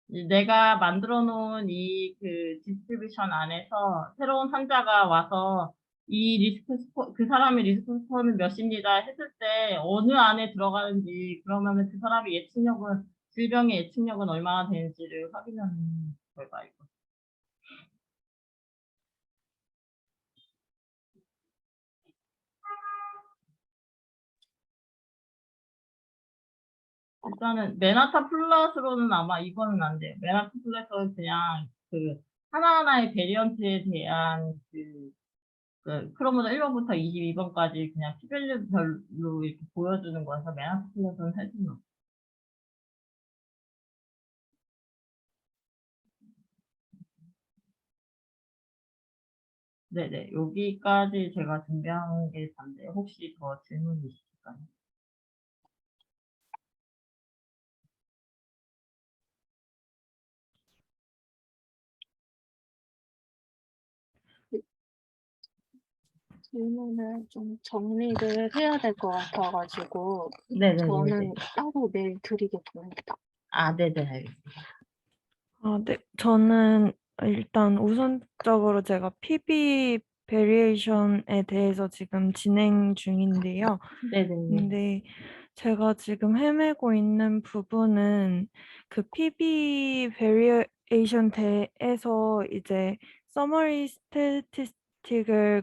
Speaker 1: 이 내가 만들어 놓은 이 디스트리뷰션 안에서 새로운 환자가 와서 이 리스크 스코 그 사람의 리스크 스코어는 몇입니다 했을 때 어느 안에 들어가는지, 그러면은 그 사람의 예측력은, 질병의 예측력은 얼마나 되는지를 확인하는 결과이고. 일단은 맨하탄 플랫으로는 아마 이거는 안 돼요. 맨하탄 플랫은 그냥 하나하나의 베리언트에 대한 크로모좀 1 번부터 22 번까지 그냥 P-밸류별로 이렇게 보여주는 거라서 맨하탄 플랫은 할 수는 없어요. 네네. 여기까지 제가 준비한 게 다인데 혹시 더 질문이 있으실까요?
Speaker 2: 질문을 좀 정리를 해야 될 것 같아 가지고
Speaker 1: 네네네네.
Speaker 2: 저는 따로 메일 드리겠습니다.
Speaker 1: 네네. 알겠습니다.
Speaker 3: 네. 저는 일단 우선적으로 제가 PB 베리에이션에 대해서 지금 진행 중인데요.
Speaker 1: 네네네.
Speaker 3: 근데 제가 지금 헤매고 있는 부분은 그 PB 베리에이션 대에서 이제 서머리 스태티스틱을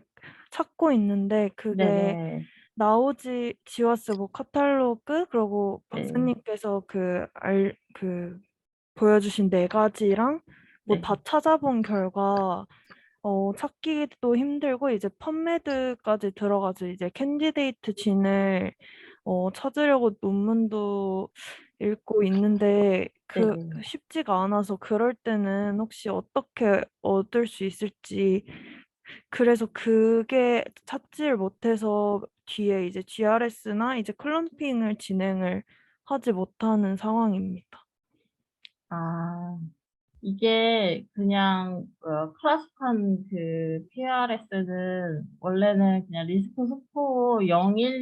Speaker 3: 찾고 있는데 그게
Speaker 1: 네네.
Speaker 3: 나오지 지워스 뭐 카탈로그 그리고
Speaker 1: 네.
Speaker 3: 박사님께서 보여주신 4가지랑 뭐
Speaker 1: 네.
Speaker 3: 다 찾아본 결과 찾기도 힘들고 이제 펀메드까지 들어가서 이제 캔디데이트 진을 찾으려고 논문도 읽고 있는데
Speaker 1: 네네.
Speaker 3: 쉽지가 않아서 그럴 때는 혹시 어떻게 얻을 수 있을지, 그래서 그게 찾지를 못해서 뒤에 이제 GRS나 이제 클럼핑을 진행을 하지 못하는 상황입니다.
Speaker 1: 이게 그냥 클래식한 PRS는 원래는 그냥 리스크 스코어 0, 1,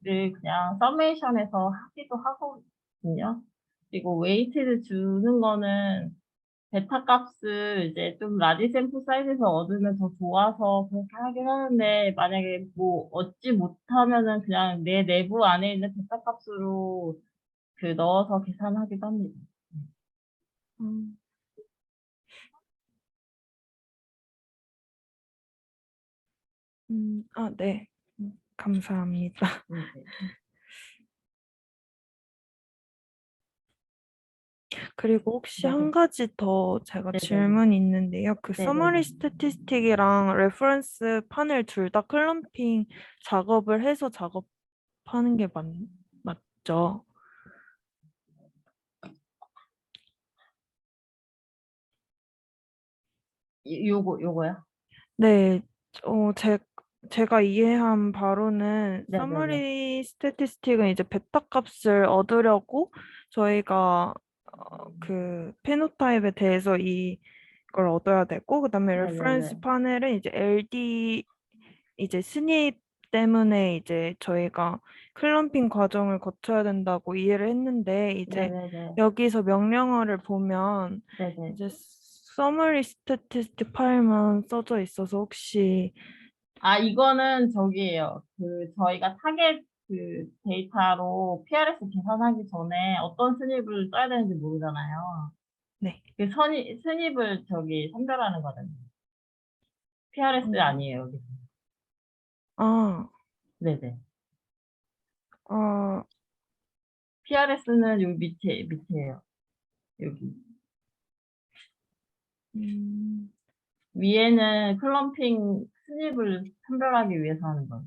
Speaker 1: 2를 그냥 서메이션해서 하기도 하거든요. 그리고 웨이트를 주는 거는 베타 값을 이제 좀 라지 샘플 사이즈에서 얻으면 더 좋아서 그렇게 하긴 하는데, 만약에 뭐 얻지 못하면은 그냥 내 내부 안에 있는 베타 값으로 넣어서 계산하기도 합니다.
Speaker 3: 음. 네. 감사합니다.
Speaker 1: 네.
Speaker 3: 그리고 혹시
Speaker 1: 네네.
Speaker 3: 한 가지 더 제가
Speaker 1: 네네.
Speaker 3: 질문이 있는데요. 그
Speaker 1: 네네네.
Speaker 3: 서머리 스태티스틱이랑 레퍼런스 판을 둘 다 클럼핑 작업을 해서 작업하는 게 맞죠?
Speaker 1: 요거요?
Speaker 3: 네. 제가 이해한 바로는
Speaker 1: 네네네.
Speaker 3: 서머리 스태티스틱은 이제 베타 값을 얻으려고 저희가 페노타입에 대해서 이걸 얻어야 되고, 그다음에 레퍼런스
Speaker 1: 네네네.
Speaker 3: 파넬은 이제 LD 이제 스닙 때문에 이제 저희가 클럼핑 과정을 거쳐야 된다고 이해를 했는데, 이제
Speaker 1: 네네네.
Speaker 3: 여기서 명령어를 보면
Speaker 1: 네네.
Speaker 3: 이제 서머리 스태티스틱 파일만 써져 있어서 혹시
Speaker 1: 이거는 저기예요. 저희가 타겟 데이터로 PRS 계산하기 전에 어떤 스닙을 써야 되는지 모르잖아요.
Speaker 3: 네.
Speaker 1: 그 선입을 저기 선별하는 거거든요. PRS 아니에요, 여기.
Speaker 3: 아,
Speaker 1: 네네.
Speaker 3: 아,
Speaker 1: PRS는 여기 밑에예요. 여기. 위에는 클럼핑 스닙을 선별하기 위해서 하는 거예요.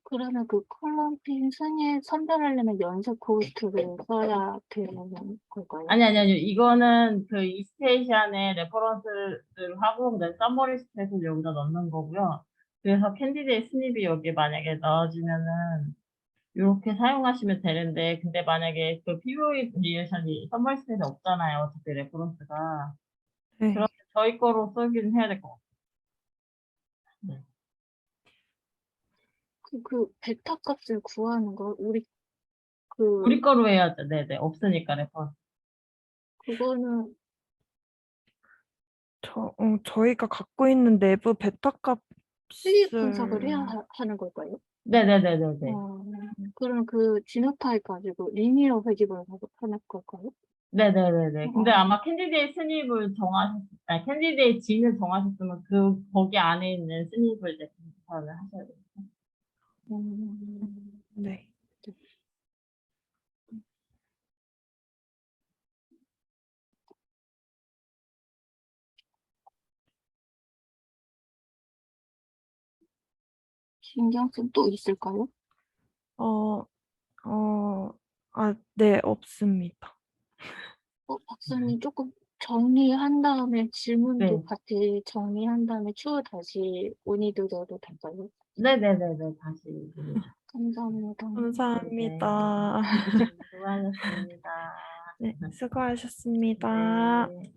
Speaker 2: 그러면 그 컬럼핑 순위 선별하려면 연습 코스트를 써야 되는 걸까요?
Speaker 1: 아니요. 이거는 그 이스테이션에 레퍼런스를 하고, 그다음에 서머리 스탯을 여기다 넣는 거고요. 그래서 캔디데이 스닙이 여기 만약에 넣어지면은, 요렇게 사용하시면 되는데, 근데 만약에 그 POE 리에이션이 서머리 스탯이 없잖아요. 어차피 레퍼런스가.
Speaker 3: 네.
Speaker 1: 그러면 저희 거로 쓰긴 해야 될 것 같아요. 네.
Speaker 2: 그 베타 값을 구하는 거 우리
Speaker 1: 우리 거로 해야죠. 네네. 없으니까 레퍼런스.
Speaker 2: 그거는
Speaker 3: 저희가 갖고 있는 내부 베타
Speaker 2: 수익 분석을 해야
Speaker 3: 값을
Speaker 2: 하는 걸까요?
Speaker 1: 네네네네네.
Speaker 2: 그럼 그 진화 파일 가지고 리니어 회귀 분석을 하는 걸까요?
Speaker 1: 네네네네. 근데
Speaker 2: 어.
Speaker 1: 아마 캔디데이 아니, 캔디데이 진을 정하셨으면 거기 안에 있는 스닙을 이제 분석을 하셔야 돼요.
Speaker 3: 네.
Speaker 2: 신경 쓴 또 있을까요?
Speaker 3: 네, 없습니다.
Speaker 2: 박사님 조금 정리한 다음에 질문도
Speaker 1: 네.
Speaker 2: 같이 정리한 다음에 추후 다시 문의드려도 될까요?
Speaker 1: 네네네네. 다시.
Speaker 2: 감사합니다.
Speaker 3: 감사합니다.
Speaker 1: 수고하셨습니다.
Speaker 3: 네, 수고하셨습니다.
Speaker 1: 네.